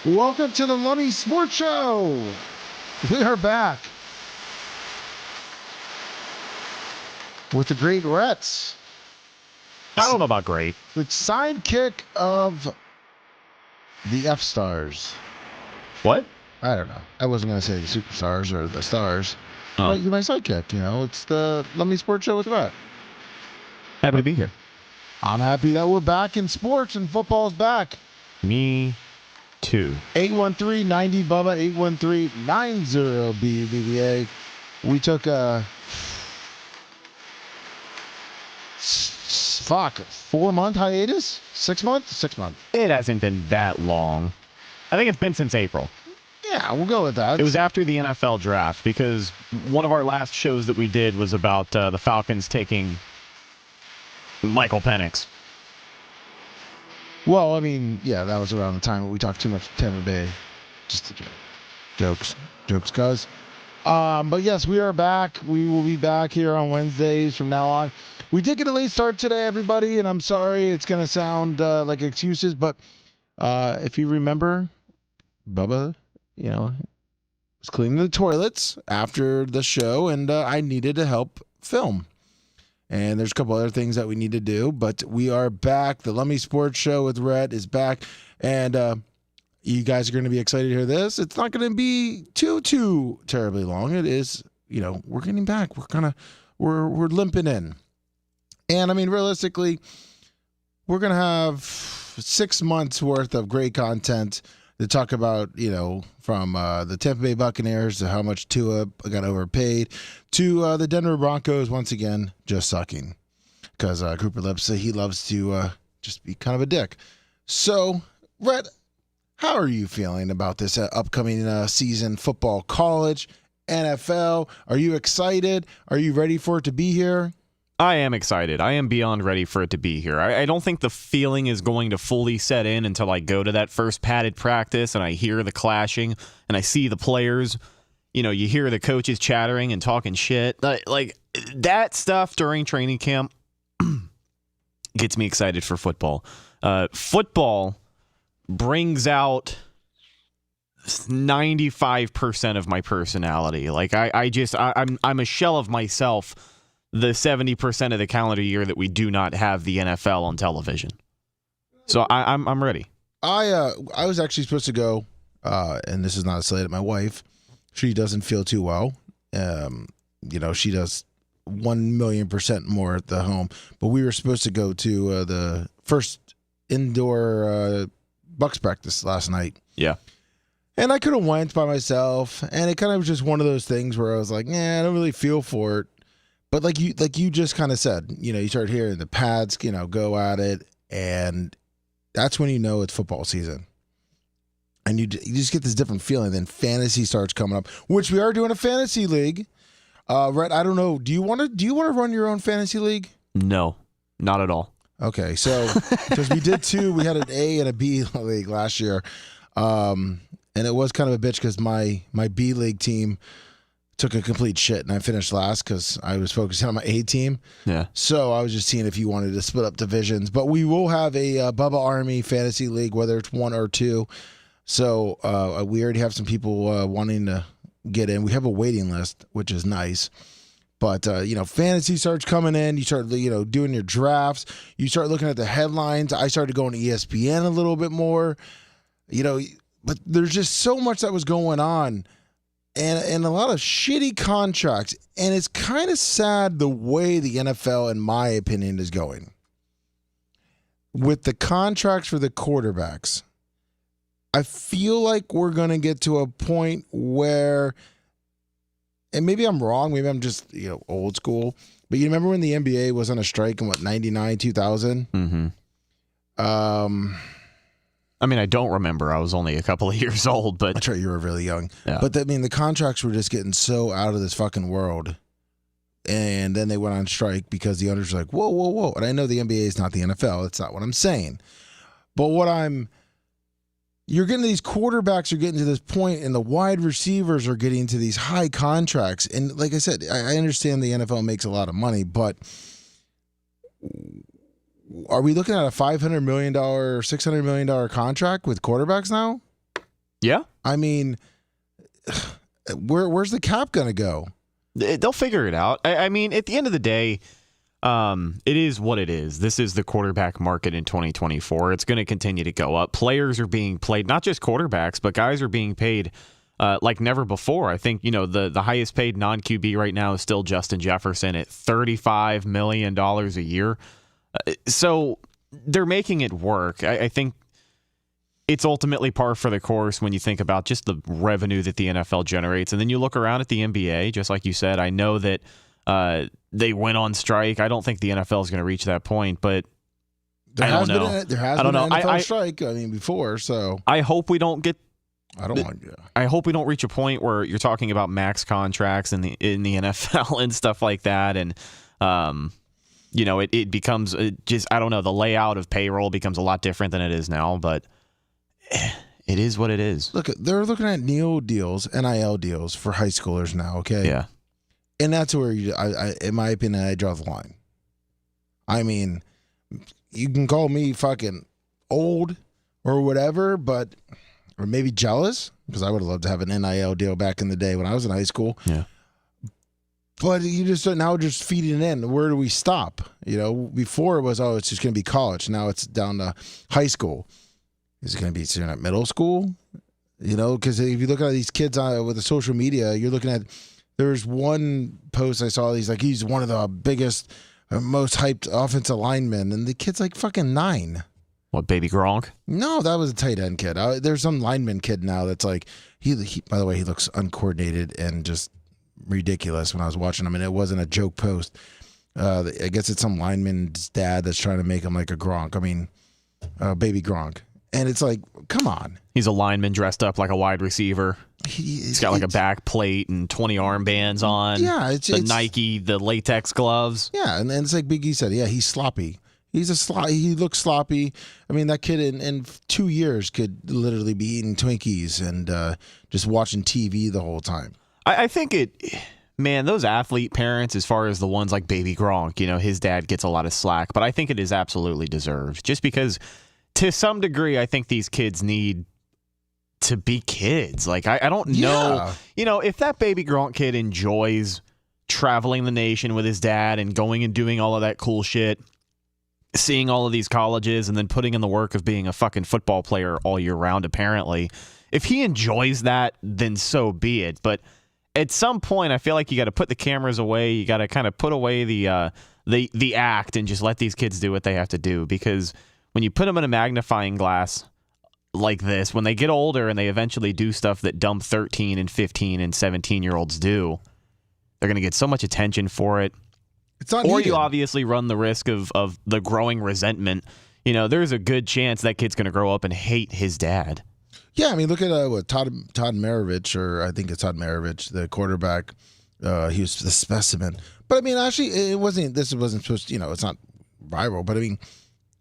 Welcome to the Lummy Sports Show. We are back with the great Rhett, I don't know about great. the sidekick of the F Stars. What? I don't know. I wasn't going to say the superstars or the stars. Oh. But you're my sidekick, It's the Lummy Sports Show with Rhett. Happy to be here. I'm happy that we're back in sports and football's back. Me too. 813-90 Bubba, 813-90 BBBA. We took a 4-month hiatus? 6 months? 6 months. It hasn't been that long. I think it's been since April. Yeah, we'll go with that. It was after the NFL draft because one of our last shows that we did was about the Falcons taking Michael Penix. Well, I mean, yeah, that was around the time we talked too much Tampa Bay. Just jokes, guys. But yes, we are back. We will be back here on Wednesdays from now on. We did get a late start today, everybody, and I'm sorry. It's going to sound like excuses, but if you remember, Bubba, was cleaning the toilets after the show, and I needed to help film. And there's a couple other things that we need to do, but we are back. The Lummy Sports Show with Rhett is back, and you guys are going to be excited to hear this. It's not going to be too terribly long. It is, we're getting back. We're limping in, and I mean, realistically, we're going to have 6 months worth of great content to talk about, from the Tampa Bay Buccaneers to how much Tua got overpaid to the Denver Broncos once again just sucking because Cooper Lips, he loves to just be kind of a dick. So, Rhett, how are you feeling about this upcoming season, football, college, NFL? Are you excited? Are you ready for it to be here? I am excited. I am beyond ready for it to be here. I don't think the feeling is going to fully set in until I go to that first padded practice and I hear the clashing and I see the players. You hear the coaches chattering and talking shit. Like that stuff during training camp gets me excited for football. Football brings out 95% of my personality. Like I'm a shell of myself the 70% of the calendar year that we do not have the NFL on television. So I'm ready. I was actually supposed to go, and this is not a slight at my wife. She doesn't feel too well. She does 1,000,000% more at the home. But we were supposed to go to the first indoor Bucks practice last night. Yeah. And I could have went by myself, and it kind of was just one of those things where I was like, I don't really feel for it. But like you just kind of said, you start hearing the pads, go at it, and that's when it's football season. And you just get this different feeling. Then fantasy starts coming up, which we are doing a fantasy league. Rhett, I don't know. Do you want to run your own fantasy league? No, not at all. Okay, so because we did two, we had an A and a B league last year, and it was kind of a bitch because my B league team took a complete shit, and I finished last because I was focusing on my A team. Yeah. So I was just seeing if you wanted to split up divisions. But we will have a Bubba Army fantasy league, whether it's 1 or 2. So we already have some people wanting to get in. We have a waiting list, which is nice. But, fantasy starts coming in. You start, doing your drafts. You start looking at the headlines. I started going to ESPN a little bit more. But there's just so much that was going on. And a lot of shitty contracts. And it's kind of sad the way the NFL, in my opinion, is going. With the contracts for the quarterbacks, I feel like we're going to get to a point where, and maybe I'm wrong, maybe I'm just old school, but you remember when the NBA was on a strike in 99, 2000? Mm-hmm. I mean, I don't remember. I was only a couple of years old, but that's right, you were really young. Yeah. But the contracts were just getting so out of this fucking world. And then they went on strike because the owners were like, whoa. And I know the NBA is not the NFL. That's not what I'm saying. But you're getting these quarterbacks are getting to this point, and the wide receivers are getting to these high contracts. And like I said, I understand the NFL makes a lot of money, but are we looking at a $500 million, $600 million contract with quarterbacks now? Yeah. I mean, where's the cap going to go? They'll figure it out. I mean, at the end of the day, it is what it is. This is the quarterback market in 2024. It's going to continue to go up. Players are being played, not just quarterbacks, but guys are being paid like never before. I think, the highest paid non-QB right now is still Justin Jefferson at $35 million a year. So they're making it work. I think it's ultimately par for the course when you think about just the revenue that the NFL generates. And then you look around at the NBA, just like you said, I know that they went on strike. I don't think the NFL is going to reach that point, but there has been an NFL strike, before, so. I hope we don't get... I hope we don't reach a point where you're talking about max contracts in the NFL and stuff like that. And, it becomes just, I don't know, the layout of payroll becomes a lot different than it is now, but it is what it is. Look, they're looking at NIL deals for high schoolers now, okay? Yeah. And that's where, in my opinion, I draw the line. I mean, you can call me fucking old or whatever, or maybe jealous, because I would have loved to have an NIL deal back in the day when I was in high school. Yeah. But you just now just feeding in. Where do we stop? Before it was, it's just going to be college. Now it's down to high school. Is it going to be soon at middle school? Because if you look at these kids with the social media, you're looking at, there's one post I saw, he's one of the biggest, most hyped offensive linemen, and the kid's like fucking 9. What, Baby Gronk? No, that was a tight end kid. There's some lineman kid now that's like, he by the way, he looks uncoordinated and just ridiculous when I was watching him, and it wasn't a joke post. I guess it's some lineman's dad that's trying to make him like a Gronk. I mean, Baby Gronk. And it's like, come on. He's a lineman dressed up like a wide receiver. He's got like a back plate and 20 armbands on. Yeah. It's Nike, the latex gloves. Yeah, and it's like Big E said, yeah, he's sloppy. He looks sloppy. I mean, that kid in 2 years could literally be eating Twinkies and just watching TV the whole time. I think those athlete parents, as far as the ones like Baby Gronk, his dad gets a lot of slack, but I think it is absolutely deserved. Just because, to some degree, I think these kids need to be kids. Like, I don't know. If that Baby Gronk kid enjoys traveling the nation with his dad and going and doing all of that cool shit, seeing all of these colleges and then putting in the work of being a fucking football player all year round, apparently, if he enjoys that, then so be it. But at some point, I feel like you got to put the cameras away. You got to kind of put away the act and just let these kids do what they have to do. Because when you put them in a magnifying glass like this, when they get older and they eventually do stuff that dumb 13 and 15 and 17-year-olds do, they're going to get so much attention for it. It's not needed. Or you obviously run the risk of the growing resentment. There's a good chance that kid's going to grow up and hate his dad. Yeah, I mean, look at Todd Maravich, or I think it's Todd Maravich, the quarterback. He was the specimen. But I mean, actually, this wasn't supposed to, it's not viral. But I mean,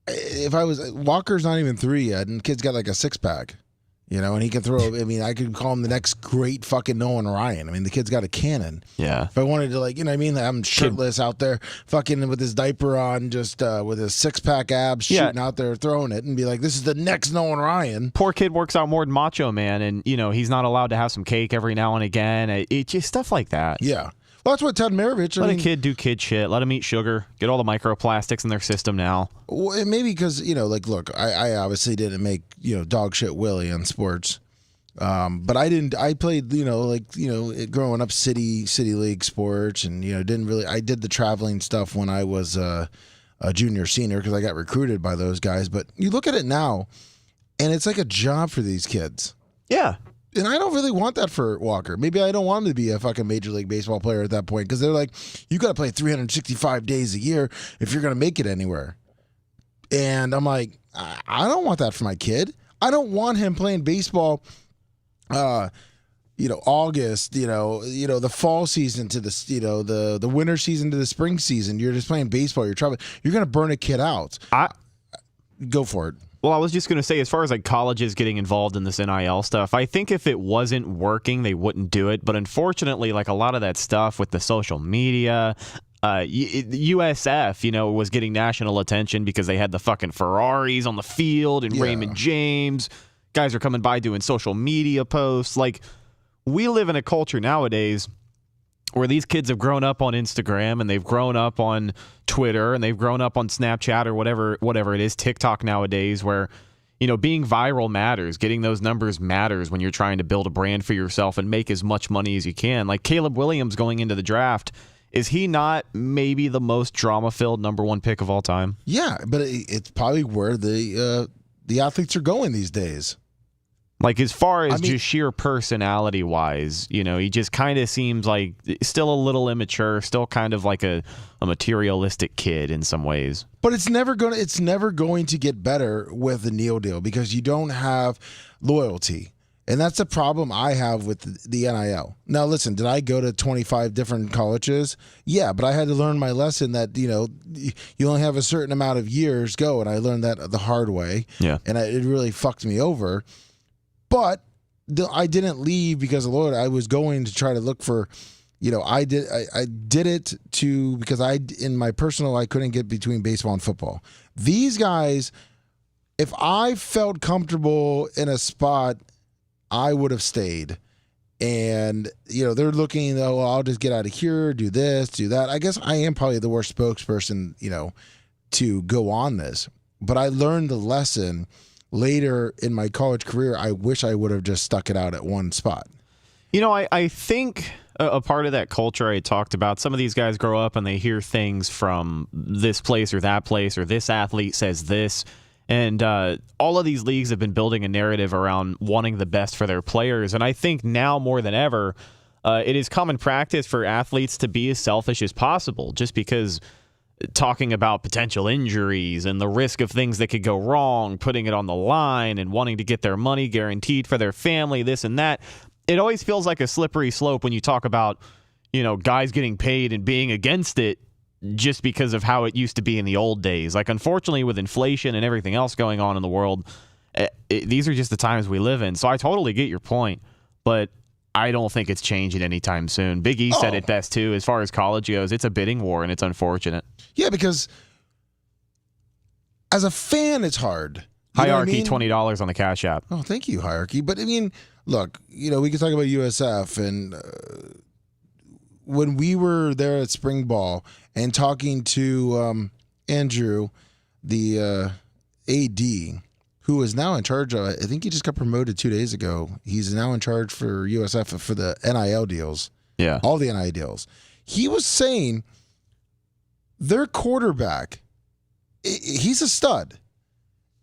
if Walker's not even 3 yet, and the kid's got like a 6-pack, and he can throw. I mean, I could call him the next great fucking Nolan Ryan. I mean, the kid's got a cannon. Yeah. If I wanted to, I'm shirtless out there, fucking with his diaper on, just with his 6-pack abs, shooting out there, throwing it, and be like, this is the next Nolan Ryan. Poor kid works out more than Macho Man, and he's not allowed to have some cake every now and again. It just stuff like that. Yeah. Well, that's what Todd Maravich. Let a kid do kid shit. Let him eat sugar. Get all the microplastics in their system now. Well, maybe because look, I obviously didn't make dog shit Willie on sports, but I didn't. I played growing up city league sports, and didn't really. I did the traveling stuff when I was a junior senior because I got recruited by those guys. But you look at it now, and it's like a job for these kids. Yeah. And I don't really want that for Walker. Maybe I don't want him to be a fucking Major League Baseball player at that point because they're like, you got to play 365 days a year if you're going to make it anywhere. And I'm like, I don't want that for my kid. I don't want him playing baseball, August, the fall season to the winter season to the spring season. You're just playing baseball. You're traveling. You're going to burn a kid out. Go for it. Well, I was just going to say, as far as like colleges getting involved in this NIL stuff, I think if it wasn't working, they wouldn't do it. But unfortunately, like a lot of that stuff with the social media, USF, was getting national attention because they had the fucking Ferraris on the field and Raymond James Guys are coming by doing social media posts. Like, we live in a culture nowadays where these kids have grown up on Instagram and they've grown up on Twitter and they've grown up on Snapchat or whatever it is, TikTok nowadays, where, being viral matters. Getting those numbers matters when you're trying to build a brand for yourself and make as much money as you can. Like Caleb Williams going into the draft, is he not maybe the most drama-filled number one pick of all time? Yeah, but it's probably where the athletes are going these days. Like, as far as just sheer personality-wise, he just kind of seems like still a little immature, still kind of like a materialistic kid in some ways. But it's never going to get better with the Neal deal because you don't have loyalty. And that's the problem I have with the NIL. Now, listen, did I go to 25 different colleges? Yeah, but I had to learn my lesson that, you only have a certain amount of years go, and I learned that the hard way. Yeah. And it really fucked me over. But I didn't leave because of Lord. I was going to try to look for, I did it because in my personal, I couldn't get between baseball and football. These guys, if I felt comfortable in a spot, I would have stayed. And, they're looking, I'll just get out of here, do this, do that. I guess I am probably the worst spokesperson, to go on this. But I learned the lesson later in my college career. I wish I would have just stuck it out at one spot. I think a part of that culture I talked about, some of these guys grow up and they hear things from this place or that place, or this athlete says this. And all of these leagues have been building a narrative around wanting the best for their players. And I think now more than ever, it is common practice for athletes to be as selfish as possible, just because talking about potential injuries and the risk of things that could go wrong, putting it on the line and wanting to get their money guaranteed for their family, this and that. It always feels like a slippery slope when you talk about, guys getting paid and being against it just because of how it used to be in the old days. Like, unfortunately, with inflation and everything else going on in the world, these are just the times we live in. So I totally get your point, but I don't think it's changing anytime soon. Big E said it best, too. As far as college goes, it's a bidding war, and it's unfortunate. Yeah, because as a fan, it's hard. Hierarchy, $20 on the Cash App. Oh, thank you, Hierarchy. But, look, we can talk about USF, and when we were there at spring ball and talking to Andrew, the AD, who is now in charge of, I think he just got promoted 2 days ago. He's now in charge for USF for the NIL deals. Yeah. All the NIL deals. He was saying their quarterback, he's a stud.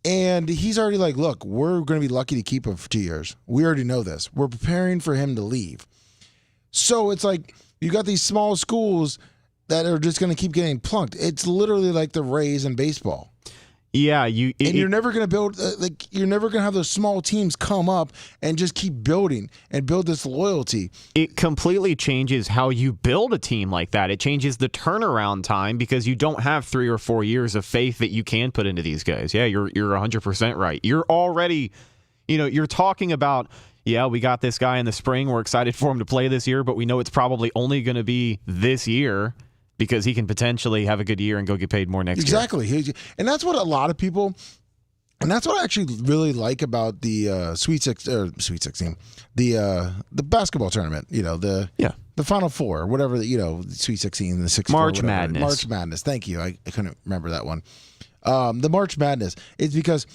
And he's already like, look, we're going to be lucky to keep him for 2 years. We already know this. We're preparing for him to leave. So it's like you got these small schools that are just going to keep getting plunked. It's literally like the Rays in baseball. Yeah, you're never going to build you're never going to have those small teams come up and just keep building and build this loyalty. It completely changes how you build a team like that. It changes the turnaround time because you don't have 3 or 4 years of faith that you can put into these guys. Yeah, you're 100% right. You're already, you're talking about, yeah, we got this guy in the spring. We're excited for him to play this year, but we know it's probably only going to be this year, because he can potentially have a good year and go get paid more next year. Exactly. And that's what a lot of people, and that's what I actually really like about the Sweet 16, the basketball tournament, the Final Four, whatever, Sweet 16, the 64. March Madness. March Madness. Thank you. I couldn't remember that one. The March Madness. It's because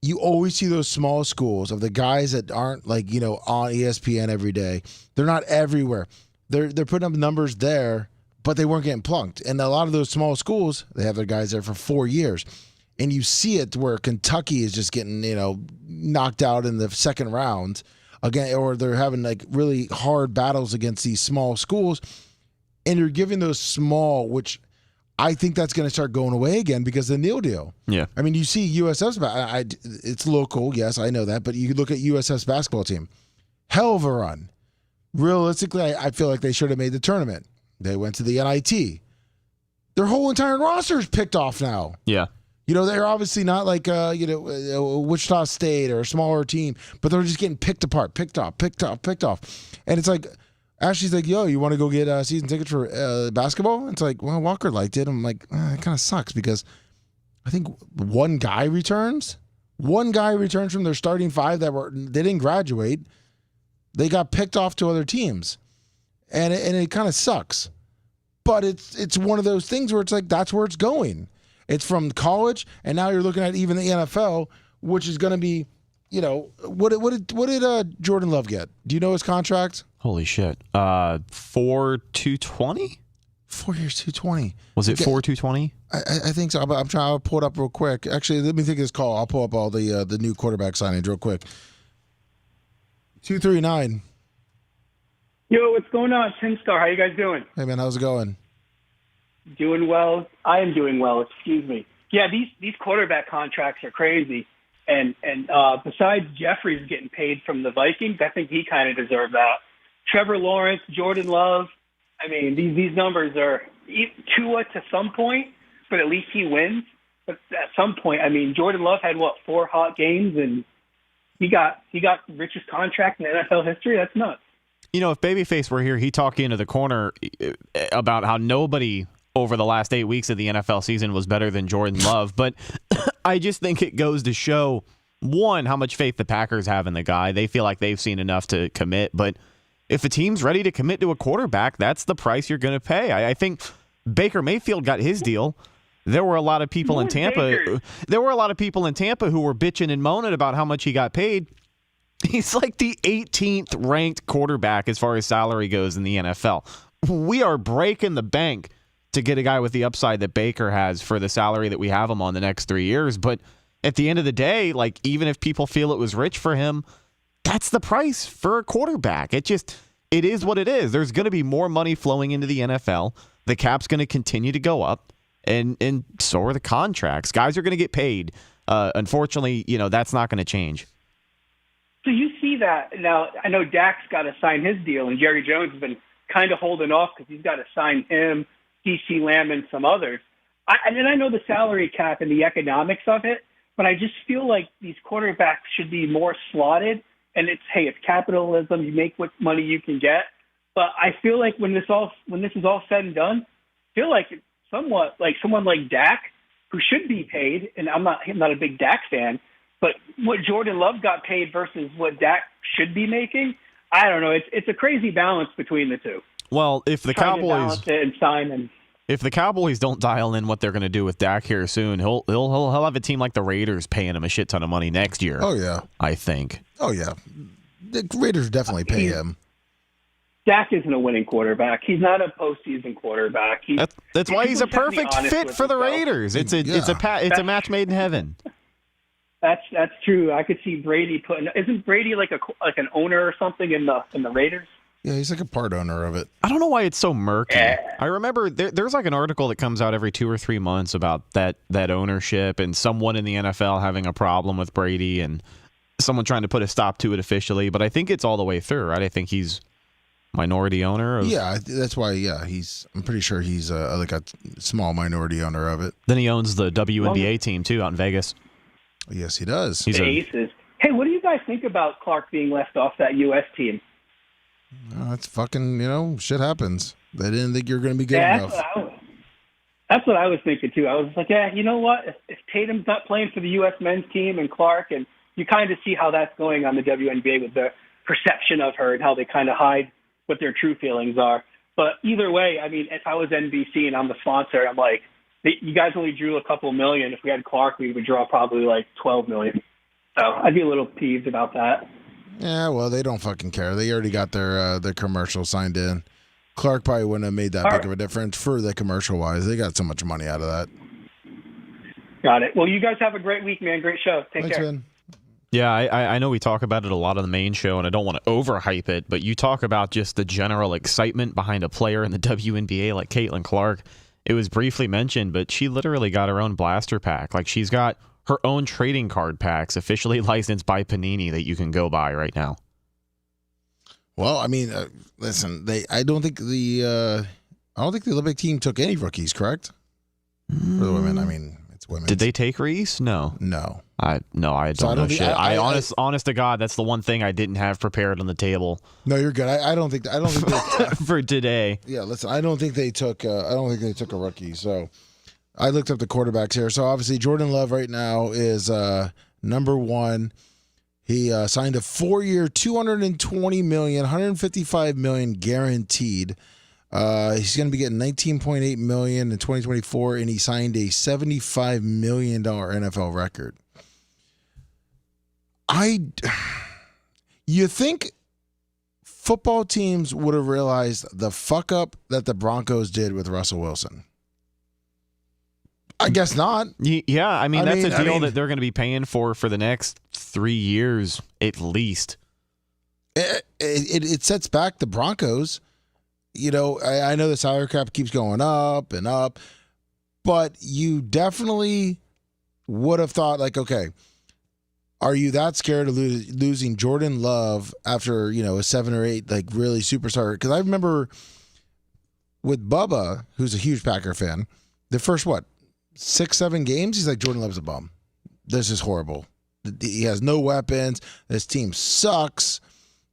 you always see those small schools of the guys that aren't on ESPN every day. They're not everywhere. They're putting up numbers there, but they weren't getting plunked. And a lot of those small schools, they have their guys there for 4 years. And you see it where Kentucky is just getting, knocked out in the second round again, or they're having really hard battles against these small schools. And you're giving those small, which I think that's going to start going away again because of the Neal deal. Yeah. I mean, you see USF's, it's local, yes, I know that, but you look at USF's basketball team. Hell of a run. Realistically, I feel like they should have made the tournament. They went to the NIT. Their whole entire roster is picked off now. Yeah. They're obviously not like, Wichita State or a smaller team, but they're just getting picked apart, picked off. And it's like, Ashley's like, yo, you want to go get season tickets for basketball? It's like, well, Walker liked it. I'm like, it kind of sucks because I think one guy returns. One guy returned from their starting 5 they didn't graduate. They got picked off to other teams, and it kind of sucks. But it's one of those things where it's like that's where it's going. It's from college, and now you're looking at even the NFL, which is going to be, what did Jordan Love get? Do you know his contract? Holy shit. 4,220? 4 years, 220. Was it 4,220? I think so. I'm trying to pull it up real quick. Actually, let me think of this call. I'll pull up all the new quarterback signings real quick. 239. Yo, what's going on? Tim Star, how you guys doing? Hey man, how's it going? Doing well. I am doing well. Excuse me. Yeah, these quarterback contracts are crazy. And besides Jeffries getting paid from the Vikings, I think he kind of deserved that. Trevor Lawrence, Jordan Love. I mean, these numbers are Tua to some point, but at least he wins. But at some point, I mean, Jordan Love had 4 hot games, and he got the richest contract in NFL history. That's nuts. If Babyface were here, he'd talk you into the corner about how nobody over the last 8 weeks of the NFL season was better than Jordan Love. But I just think it goes to show, one, how much faith the Packers have in the guy. They feel like they've seen enough to commit. But if a team's ready to commit to a quarterback, that's the price you're going to pay. I think Baker Mayfield got his deal. There were a lot of people in Tampa. There were a lot of people in Tampa who were bitching and moaning about how much he got paid. He's like the 18th ranked quarterback as far as salary goes in the NFL. We are breaking the bank to get a guy with the upside that Baker has for the salary that we have him on the next 3 years. But at the end of the day, like, even if people feel it was rich for him, that's the price for a quarterback. It is what it is. There's going to be more money flowing into the NFL. The cap's going to continue to go up, and so are the contracts. Guys are going to get paid. Unfortunately, that's not going to change. So you see that now. I know Dak's got to sign his deal, and Jerry Jones has been kind of holding off because he's got to sign him, DC Lamb, and some others. I know the salary cap and the economics of it, but I just feel like these quarterbacks should be more slotted. And it's capitalism. You make what money you can get. But I feel like when this is all said and done, I feel like it's somewhat like someone like Dak, who should be paid. And I'm not a big Dak fan, but what Jordan Love got paid versus what Dak should be making, I don't know. It's a crazy balance between the two. Well, if the Cowboys if the Cowboys don't dial in what they're going to do with Dak here soon, he'll have a team like the Raiders paying him a shit ton of money next year. Oh yeah, I think. Oh yeah, the Raiders definitely pay him. Dak isn't a winning quarterback. He's not a postseason quarterback. That's why he's a perfect fit for the Raiders. It's a match made in heaven. That's true. I could see Brady isn't Brady like an owner or something in the Raiders? Yeah, he's like a part owner of it. I don't know why it's so murky. I remember there's like an article that comes out every 2 or 3 months about that ownership and someone in the NFL having a problem with Brady and someone trying to put a stop to it officially. But I think it's all the way through, right? I think he's minority owner. Yeah, that's why. Yeah, I'm pretty sure he's like a small minority owner of it. Then he owns the WNBA team too out in Vegas. Yes, he does. The Aces. Hey, what do you guys think about Clark being left off that U.S. team? That's fucking, shit happens. They didn't think you're going to be good enough. That's what I was thinking, too. I was like, yeah, you know what? If Tatum's not playing for the U.S. men's team and Clark, and you kind of see how that's going on the WNBA with the perception of her and how they kind of hide what their true feelings are. But either way, I mean, if I was NBC and I'm the sponsor, I'm like, you guys only drew a couple million. If we had Clark, we would draw probably like 12 million. So I'd be a little peeved about that. Yeah, well, they don't fucking care. They already got their commercial signed in. Clark probably wouldn't have made that big of a difference for the commercial-wise. They got so much money out of that. Got it. Well, you guys have a great week, man. Great show. Thanks, care. Man. Yeah, I know we talk about it a lot on the main show, and I don't want to overhype it, but you talk about just the general excitement behind a player in the WNBA like Caitlin Clark. It was briefly mentioned, but she literally got her own blaster pack. Like, she's got her own trading card packs officially licensed by Panini that you can go buy right now. Well, I mean, listen, I don't think the Olympic team took any rookies, correct? For the women, I mean, it's women. Did they take Reese? No. I don't know shit. Honest to God, that's the one thing I didn't have prepared on the table. No, you're good. I don't think they, for today. Yeah, listen, I don't think they took a rookie. So I looked up the quarterbacks here. So obviously Jordan Love right now is number one. He signed a 4-year, $220 million, $155 million guaranteed. He's going to be getting $19.8 million in 2024, and he signed a $75 million NFL record. You think football teams would have realized the fuck up that the Broncos did with Russell Wilson? I guess not. Yeah, I mean, that's a deal that they're going to be paying for the next 3 years at least. It sets back the Broncos. You know, I know the salary cap keeps going up and up, but you definitely would have thought, like, okay, are you that scared of losing Jordan Love after, you know, a 7 or 8, like, really superstar? Because I remember with Bubba, who's a huge Packer fan, the first, 6, 7 games, he's like, Jordan Love's a bum. This is horrible. He has no weapons. This team sucks.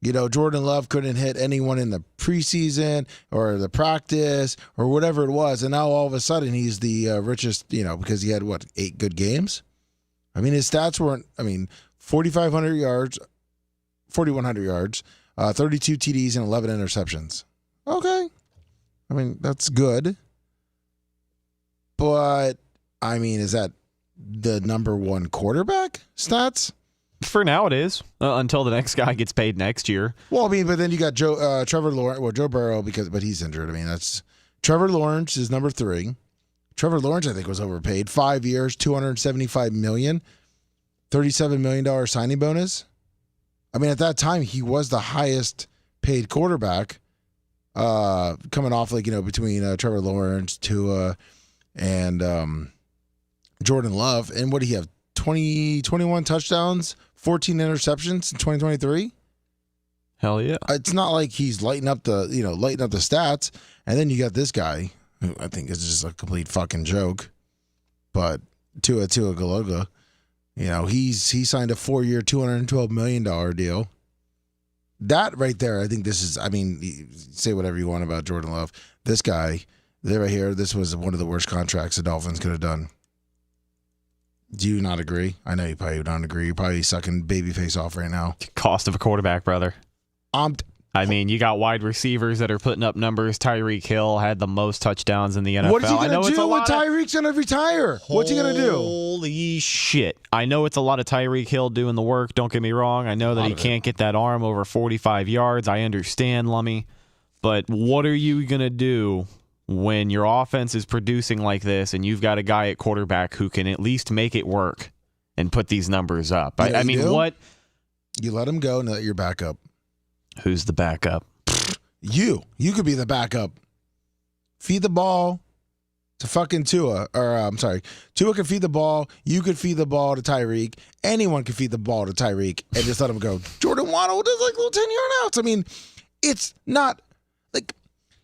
You know, Jordan Love couldn't hit anyone in the preseason or the practice or whatever it was. And now all of a sudden he's the richest, you know, because he had, 8 good games? I mean, his stats weren't, 4,500 yards, 4,100 yards, 32 TDs, and 11 interceptions. Okay. I mean, that's good. But, is that the number one quarterback stats? For now, it is until the next guy gets paid next year. Well, but then you got Trevor Lawrence. Well, Joe Burrow but he's injured. That's Trevor Lawrence is number 3. Trevor Lawrence, I think, was overpaid. 5 years, $275 million, $37 million signing bonus. At that time, he was the highest paid quarterback, coming off between Trevor Lawrence, Tua, and Jordan Love. And what did he have? 21 touchdowns, 14 interceptions in 2023. Hell yeah! It's not like he's lighting up the stats. And then you got this guy, who I think is just a complete fucking joke. But Tua Galoga, he signed a 4-year, $212 million deal. That right there, I think this is. Say whatever you want about Jordan Love. This guy, right here, this was one of the worst contracts the Dolphins could have done. Do you not agree? I know you probably don't agree. You're probably sucking babyface off right now. Cost of a quarterback, brother. You got wide receivers that are putting up numbers. Tyreek Hill had the most touchdowns in the NFL. What is he going to do when Tyreek's going to retire? What's he going to do? Holy shit. I know it's a lot of Tyreek Hill doing the work. Don't get me wrong. I know that he can't get that arm over 45 yards. I understand, Lummy. But what are you going to do when your offense is producing like this and you've got a guy at quarterback who can at least make it work and put these numbers up? What? You let him go and let your backup. Who's the backup? You could be the backup. Feed the ball to fucking Tua. Tua could feed the ball. You could feed the ball to Tyreek. Anyone could feed the ball to Tyreek and just let him go. Jordan Waddle does little 10-yard outs. It's not like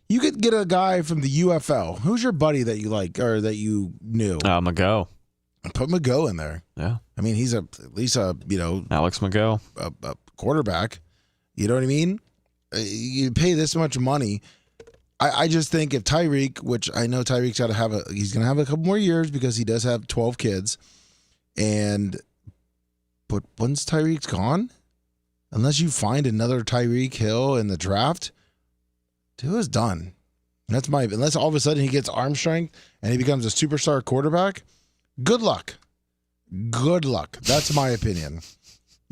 you could get a guy from the UFL. Who's your buddy that you like or that you knew? Mago. Put Mago in there. Yeah. He's at least Alex Mago. A quarterback. You know what I mean? You pay this much money. I just think if Tyreek, which I know Tyreek's got to he's going to have a couple more years because he does have 12 kids. But once Tyreek's gone, unless you find another Tyreek Hill in the draft, Tua's done. Unless all of a sudden he gets arm strength and he becomes a superstar quarterback, good luck. Good luck. That's my opinion.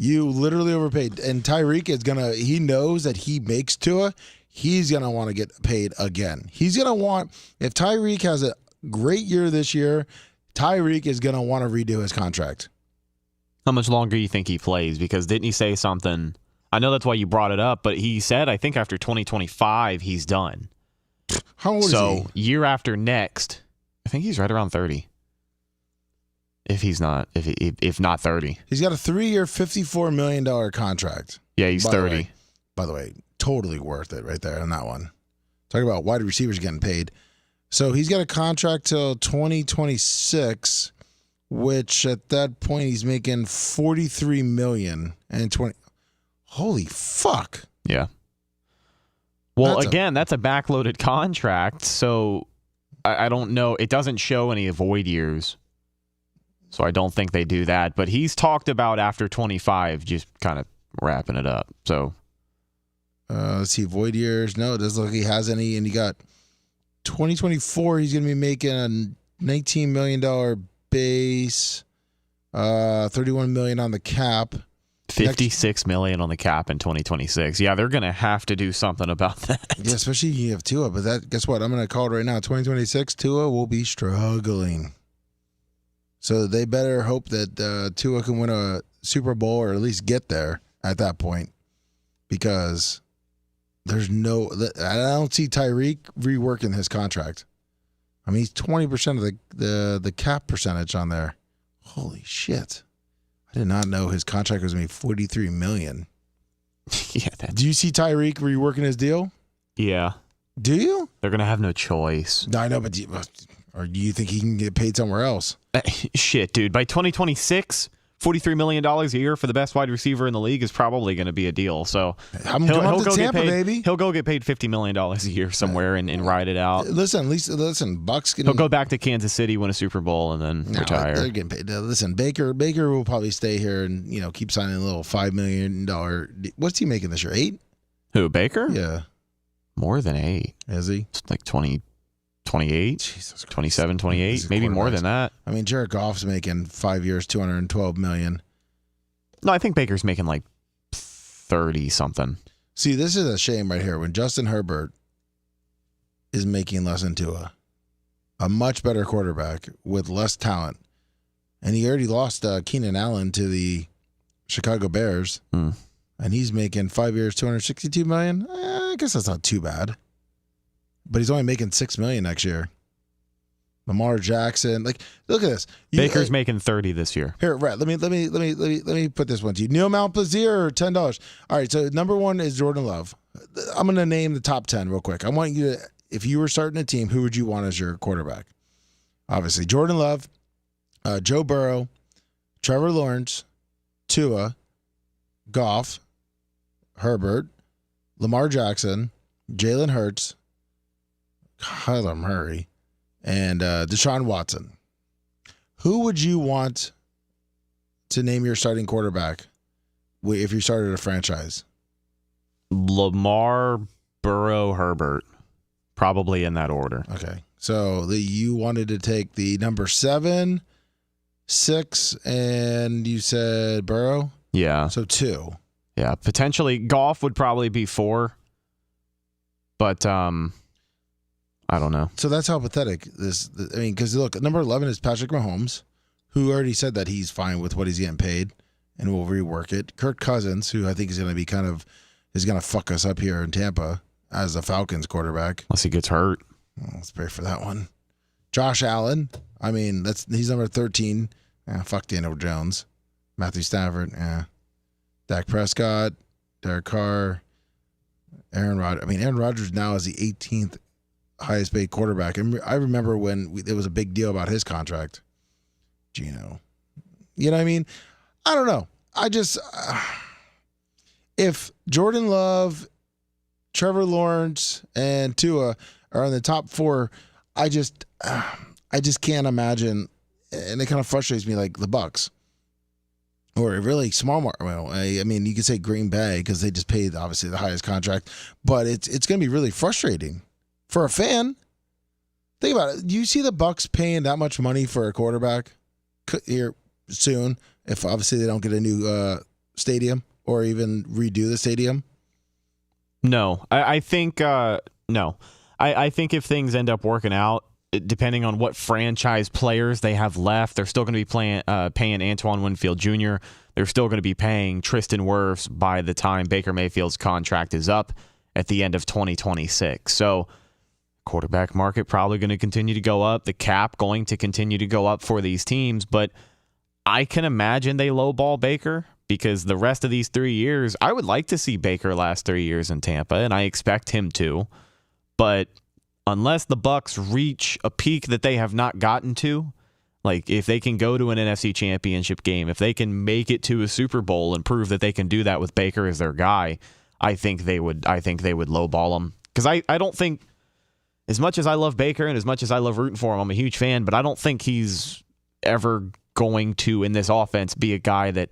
You literally overpaid. And Tyreek is he knows that he makes Tua, he's going to want to get paid again. He's going to want, if Tyreek has a great year this year, Tyreek is going to want to redo his contract. How much longer do you think he plays? Because didn't he say something? I know that's why you brought it up, but he said, I think after 2025, he's done. How old is he? So, year after next, I think he's right around 30. If he's not, if not 30. He's got a 3-year, $54 million contract. Yeah, he's 30. By the way, totally worth it right there on that one. Talk about wide receivers getting paid. So he's got a contract till 2026, which at that point he's making $43 million and 20. Holy fuck. Yeah. Well, that's a backloaded contract, so I don't know. It doesn't show any void years. So I don't think they do that. But he's talked about after 25 just kind of wrapping it up. So let's see, void years. No, it doesn't look like he has any. And you got 2024, he's going to be making a $19 million base, $31 million on the cap. $56 million on the cap in 2026. Yeah, they're going to have to do something about that. Yeah, especially you have Tua. But that, guess what? I'm going to call it right now. 2026, Tua will be struggling. So they better hope that Tua can win a Super Bowl or at least get there at that point, because there's no. I don't see Tyreek reworking his contract. I mean, he's 20% of the cap percentage on there. Holy shit! I did not know his contract was going to be $43 million. Yeah. Do you see Tyreek reworking his deal? Yeah. Do you? They're going to have no choice. No, I know, but or do you think he can get paid somewhere else? Shit, dude. By 2026, $43 million a year for the best wide receiver in the league is probably going to be a deal. So I'm going to Tampa, baby. He'll go get paid $50 million a year somewhere and ride it out. Listen, Bucks can. He'll go back to Kansas City, win a Super Bowl, and then retire. They're getting paid. Listen, Baker will probably stay here and keep signing a little $5 million. What's he making this year? 8? Who, Baker? Yeah, more than 8. Is he? It's like 28, Jesus Christ. 27, 28, maybe more than that. I mean, Jared Goff's making 5 years, $212 million. No, I think Baker's making like 30 something. See, this is a shame right here when Justin Herbert is making less than Tua, a much better quarterback with less talent, and he already lost Keenan Allen to the Chicago Bears, and he's making 5 years, $262 million. I guess that's not too bad. But he's only making $6 million next year. Lamar Jackson, look at this. Baker's making 30 this year. Here, Rhett, let me put this one to you. Neil Malpazier, $10. All right, so number 1 is Jordan Love. I'm going to name the top 10 real quick. I want you to, if you were starting a team, who would you want as your quarterback? Obviously, Jordan Love, Joe Burrow, Trevor Lawrence, Tua, Goff, Herbert, Lamar Jackson, Jalen Hurts, Kyler Murray, and Deshaun Watson. Who would you want to name your starting quarterback if you started a franchise? Lamar, Burrow, Herbert. Probably in that order. Okay. So you wanted to take the number 7, 6, and you said Burrow? Yeah. So 2. Yeah. Potentially Goff would probably be 4. But I don't know. So that's how pathetic because look, number 11 is Patrick Mahomes, who already said that he's fine with what he's getting paid and will rework it. Kirk Cousins, who I think is going to be is going to fuck us up here in Tampa as a Falcons quarterback. Unless he gets hurt. Well, let's pray for that one. Josh Allen, I mean, he's number 13. Fuck Daniel Jones. Matthew Stafford, Dak Prescott, Derek Carr, Aaron Rodgers. I mean, Aaron Rodgers now is the 18th highest paid quarterback. And I remember when there was a big deal about his contract. Gino. You know what I mean? I don't know. I just, if Jordan Love, Trevor Lawrence, and Tua are in the top 4, I just can't imagine, and it kind of frustrates me, like the Bucks. Or really small market. Well, I mean, you could say Green Bay because they just paid obviously the highest contract, but it's going to be really frustrating for a fan. Think about it. Do you see the Bucks paying that much money for a quarterback here soon? If obviously they don't get a new stadium or even redo the stadium. No, I think no. I think if things end up working out, depending on what franchise players they have left, they're still going to be paying Antoine Winfield Jr. They're still going to be paying Tristan Wirfs by the time Baker Mayfield's contract is up at the end of 2026. So quarterback market probably going to continue to go up. The cap going to continue to go up for these teams. But I can imagine they lowball Baker because the rest of these 3 years, I would like to see Baker last 3 years in Tampa, and I expect him to. But unless the Bucks reach a peak that they have not gotten to, like if they can go to an NFC Championship game, if they can make it to a Super Bowl and prove that they can do that with Baker as their guy, I think they would lowball him. Because I don't think, as much as I love Baker and as much as I love rooting for him, I'm a huge fan, but I don't think he's ever going to, in this offense, be a guy that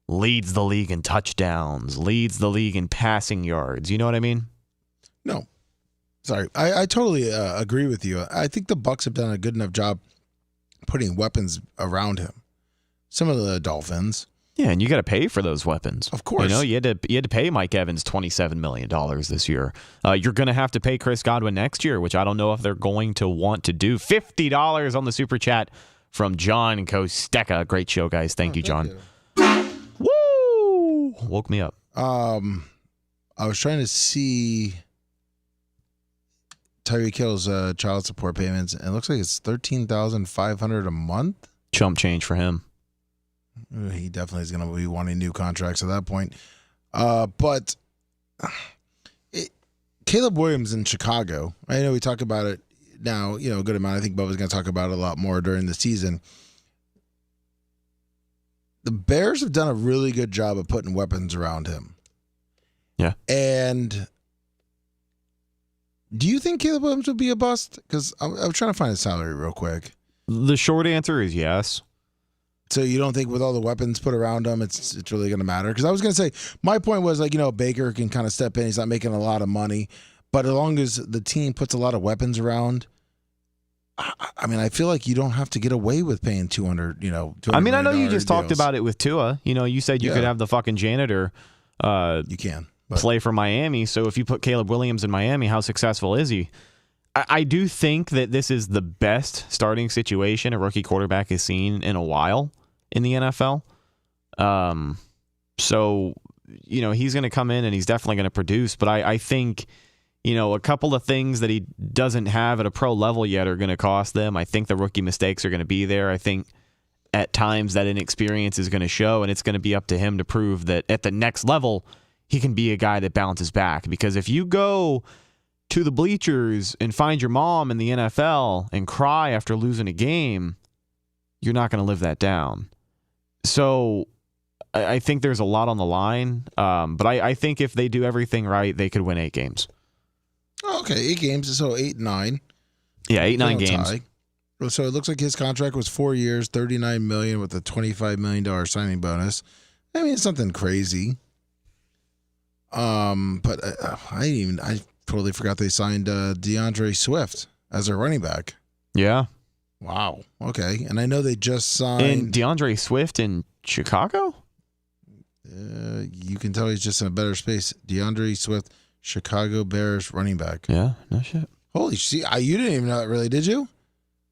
leads the league in touchdowns, leads the league in passing yards. You know what I mean? No. Sorry. I totally agree with you. I think the Bucs have done a good enough job putting weapons around him. Some of the Dolphins. Yeah, and you got to pay for those weapons. Of course. You know, you had to pay Mike Evans $27 million this year. You're going to have to pay Chris Godwin next year, which I don't know if they're going to want to do. $50 on the Super Chat from John Kosteka. Great show, guys. Thank you, John. Woo! Woke me up. I was trying to see Tyreek Hill's child support payments, and it looks like it's $13,500 a month. Chump change for him. He definitely is going to be wanting new contracts at that point. But Caleb Williams in Chicago, I know we talk about it now, a good amount. I think Bubba's going to talk about it a lot more during the season. The Bears have done a really good job of putting weapons around him. Yeah. And do you think Caleb Williams would be a bust? Because I'm trying to find his salary real quick. The short answer is yes. So you don't think with all the weapons put around him, it's really going to matter? Because I was going to say, my point was Baker can kind of step in. He's not making a lot of money. But as long as the team puts a lot of weapons around, I feel like you don't have to get away with paying $200 I know you just deals. talked about it with Tua. You said you could have the fucking janitor you can play for Miami. So if you put Caleb Williams in Miami, how successful is he? I do think that this is the best starting situation a rookie quarterback has seen in a while in the NFL. So, he's going to come in and he's definitely going to produce. But I think, a couple of things that he doesn't have at a pro level yet are going to cost them. I think the rookie mistakes are going to be there. I think at times that inexperience is going to show, and it's going to be up to him to prove that at the next level, he can be a guy that bounces back. Because if you go to the bleachers and find your mom in the NFL and cry after losing a game, you're not going to live that down. So I think there's a lot on the line. But I think if they do everything right, they could win 8 games. Okay, 8 games. So 8-9. Yeah, 8-9 games. Tie. So it looks like his contract was 4 years, $39 million with a $25 million signing bonus. It's something crazy. But I totally forgot they signed DeAndre Swift as their running back. Yeah. Wow. Okay. And I know they just signed. And DeAndre Swift in Chicago? You can tell he's just in a better space. DeAndre Swift, Chicago Bears running back. Yeah, no shit. Holy shit. You didn't even know that, really, did you?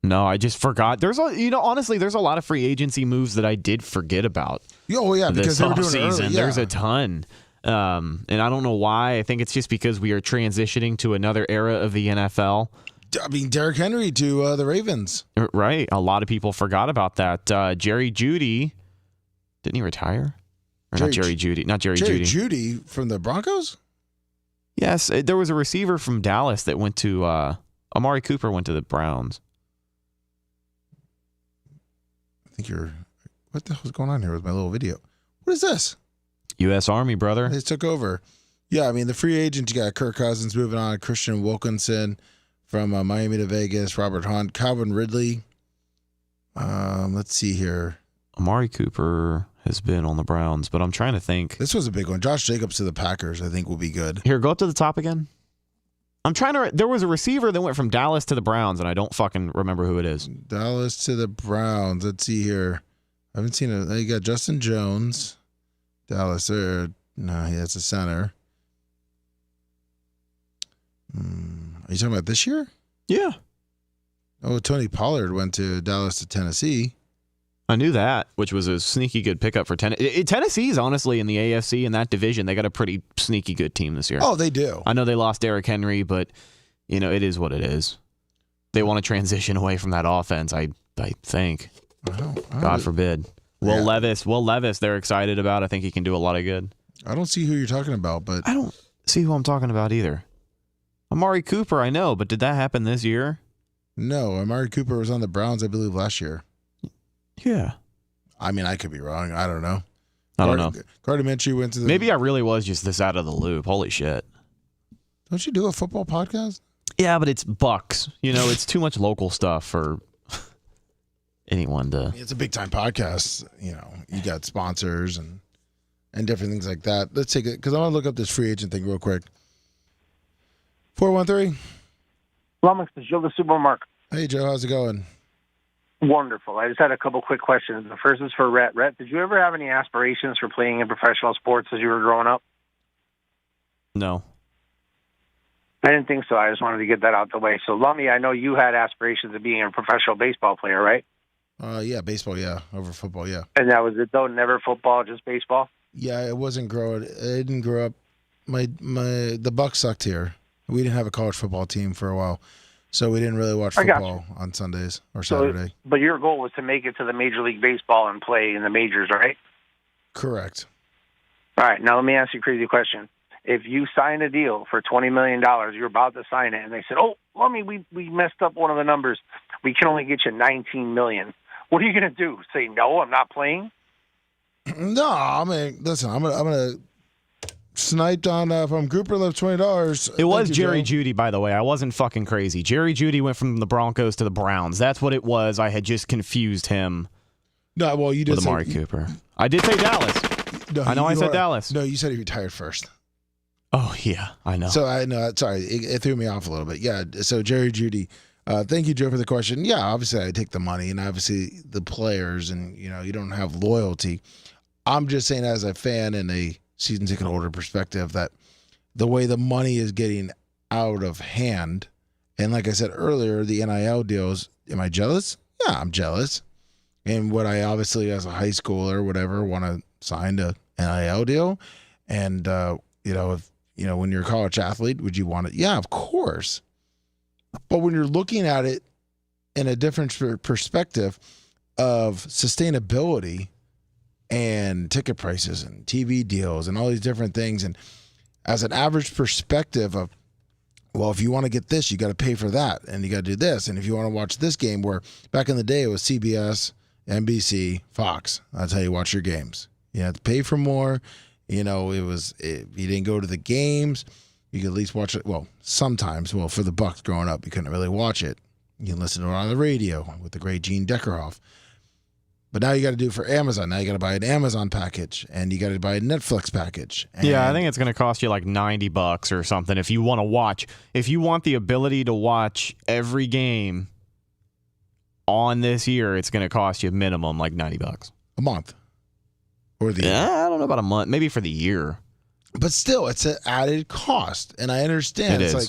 No, I just forgot. Honestly, there's a lot of free agency moves that I did forget about. Oh, yeah, because they were doing it early. Yeah. There's a ton. And I don't know why. I think it's just because we are transitioning to another era of the NFL. Derrick Henry to the Ravens. Right. A lot of people forgot about that. Jerry Jeudy, didn't he retire? Or not Jerry Jeudy. Not Jerry Jeudy. Jerry Jeudy from the Broncos? Yes. There was a receiver from Dallas that went to Amari Cooper went to the Browns. I think what the hell's going on here with my little video? What is this? U.S. Army, brother. They took over. Yeah, the free agent, you got Kirk Cousins moving on, Christian Wilkinson from Miami to Vegas, Robert Hunt, Calvin Ridley. Let's see here. Amari Cooper has been on the Browns, but I'm trying to think. This was a big one. Josh Jacobs to the Packers, I think, will be good. Here, go up to the top again. I'm trying to. There was a receiver that went from Dallas to the Browns, and I don't fucking remember who it is. Dallas to the Browns. Let's see here. I haven't seen it. You got Justin Jones. Dallas there. No, that's a center. Are you talking about this year? Yeah. Oh, Tony Pollard went to Dallas to Tennessee. I knew that, which was a sneaky good pickup for Tennessee. Tennessee's honestly in the AFC in that division. They got a pretty sneaky good team this year. Oh, they do. I know they lost Derrick Henry, but it is what it is. They want to transition away from that offense. I think. God forbid. Will Levis, they're excited about. I think he can do a lot of good. I don't see who you're talking about, but I don't see who I'm talking about either. Amari Cooper, I know, but did that happen this year? No, Amari Cooper was on the Browns, I believe, last year. Yeah. I could be wrong. I don't know. I don't know. Gardner Minshew went to the... Maybe I really was just this out of the loop. Holy shit. Don't you do a football podcast? Yeah, but it's Bucks. It's too much local stuff for... anyone to. It's a big time podcast. You know, you got sponsors and different things like that. Let's take it because I want to look up this free agent thing real quick. 413. Lummy, it's Joe the Supermarket. Hey Joe, how's it going? Wonderful. I just had a couple quick questions. The first is for Rhett. Rhett, did you ever have any aspirations for playing in professional sports as you were growing up? No. I didn't think so. I just wanted to get that out the way. So, Lummy, I know you had aspirations of being a professional baseball player, right? Yeah, baseball, yeah, over football, yeah. And that was it, though? Never football, just baseball? Yeah, it wasn't growing. I didn't grow up. The Bucks sucked here. We didn't have a college football team for a while, so we didn't really watch football on Sundays or Saturday. But your goal was to make it to the Major League Baseball and play in the majors, right? Correct. All right, now let me ask you a crazy question. If you sign a deal for $20 million, you're about to sign it, and they said, "Oh, Lummy, we messed up one of the numbers. We can only get you $19 million." What are you going to do? Say no? I'm not playing. No, I mean, listen, I'm gonna sniped on from Cooper left $20. It was Jerry Jeudy, by the way. I wasn't fucking crazy. Jerry Jeudy went from the Broncos to the Browns. That's what it was. I had just confused him. No, well, you did with Amari Cooper. I did say Dallas. No, I said Dallas. No, you said he retired first. Oh yeah, I know. So I know. Sorry, it threw me off a little bit. Yeah. So Jerry Jeudy. Thank you, Joe, for the question. Yeah, obviously I take the money, and obviously the players, and you don't have loyalty. I'm just saying, as a fan and a season ticket holder perspective, that the way the money is getting out of hand, and like I said earlier, the NIL deals. Am I jealous? Yeah, I'm jealous. And would I obviously, as a high schooler or whatever, want to sign a NIL deal? And if when you're a college athlete, would you want it? Yeah, of course. But when you're looking at it in a different perspective of sustainability and ticket prices and TV deals and all these different things, and as an average perspective of, well, if you want to get this, you got to pay for that, and you got to do this, and if you want to watch this game, where back in the day it was CBS, NBC, Fox. That's how you watch your games. You had to pay for more. You didn't go to the games. You could at least watch it. Well, sometimes. Well, for the Bucks growing up, you couldn't really watch it. You can listen to it on the radio with the great Gene Deckerhoff. But now you got to do it for Amazon. Now you got to buy an Amazon package, and you got to buy a Netflix package. Yeah, I think it's going to cost you like $90 or something if you want to watch. If you want the ability to watch every game on this year, it's going to cost you minimum like $90 a month, or the year. I don't know about a month, maybe for the year. But still, it's an added cost, and I understand. It's like,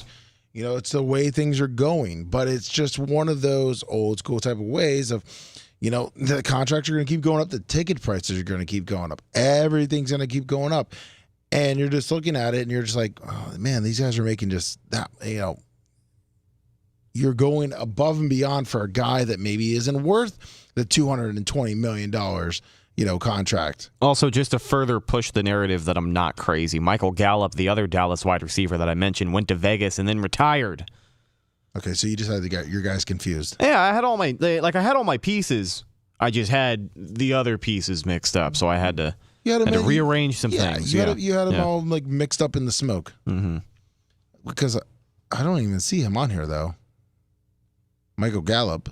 it's the way things are going, but it's just one of those old school type of ways of, the contracts are going to keep going up, the ticket prices are going to keep going up, everything's going to keep going up, and you're just looking at it, and you're just like, oh man, these guys are making just that, you're going above and beyond for a guy that maybe isn't worth the $220 million. Contract. Also, just to further push the narrative that I'm not crazy, Michael Gallup, the other Dallas wide receiver that I mentioned, went to Vegas and then retired. Okay, so you just had to get your guys confused. Yeah, I had all my pieces. I just had the other pieces mixed up, so I had to rearrange some things. You had them all like mixed up in the smoke. Mm-hmm. Because I don't even see him on here though. Michael Gallup.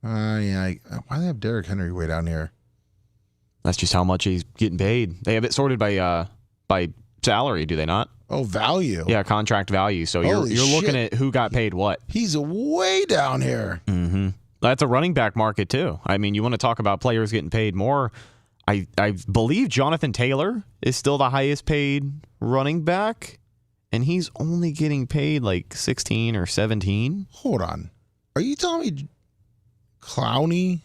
Why do they have Derrick Henry way down here? That's just how much he's getting paid. They have it sorted by salary, do they not? Oh, value. Yeah, contract value. So you're looking at who got paid what. He's way down here. Mm-hmm. That's a running back market too. I mean, you want to talk about players getting paid more. I believe Jonathan Taylor is still the highest paid running back, and he's only getting paid like 16 or 17. Hold on. Are you telling me Clowney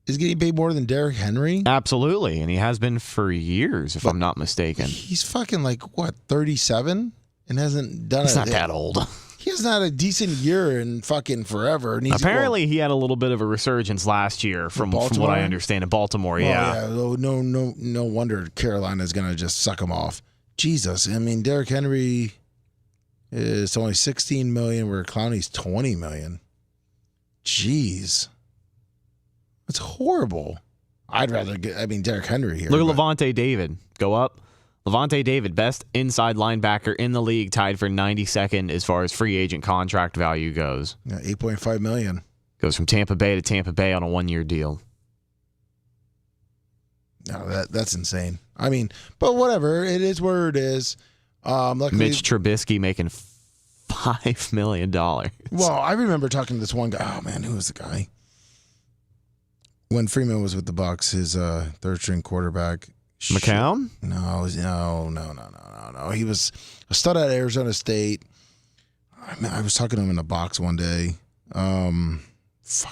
is getting paid more than Derrick Henry? Absolutely, and he has been for years, if I'm not mistaken. He's fucking 37 and hasn't done it. He's not that old. He hasn't had a decent year in fucking forever. And apparently, he had a little bit of a resurgence last year, from what I understand, in Baltimore. Yeah. No wonder Carolina's going to just suck him off. Jesus, I mean, Derrick Henry is only $16 million, where Clowney's $20 million. Jeez. It's horrible. I'd rather Derrick Henry here. Look at Levante David. Go up. Levante David, best inside linebacker in the league, tied for 92nd as far as free agent contract value goes. Yeah, $8.5 million. Goes from Tampa Bay to Tampa Bay on a 1-year deal. No, that's insane. I mean, but whatever. It is where it is. Luckily, Mitch Trubisky making $5 million. Well, I remember talking to this one guy. Oh, man, who was the guy? When Freeman was with the Bucs, his third-string quarterback. McCown? No. He was a stud at Arizona State. I was talking to him in the box one day.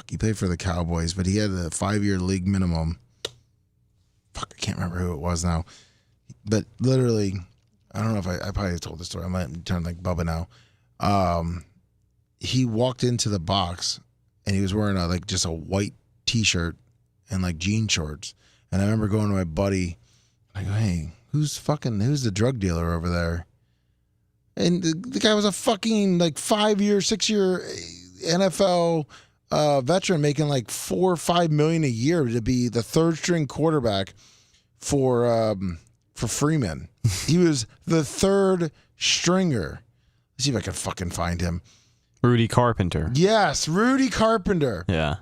He played for the Cowboys, but he had a 5-year league minimum. I can't remember who it was now. But literally, I don't know if I probably told the story. I might turn like Bubba now. He walked into the box, and he was wearing just a white T-shirt and like jean shorts. And I remember going to my buddy. I go, hey, who's the drug dealer over there? And the guy was a fucking 5-year, 6-year NFL veteran making like $4 or $5 million a year to be the third string quarterback for Freeman. He was the third stringer. Let's see if I can fucking find him. Rudy Carpenter. Yes, Rudy Carpenter. Yeah.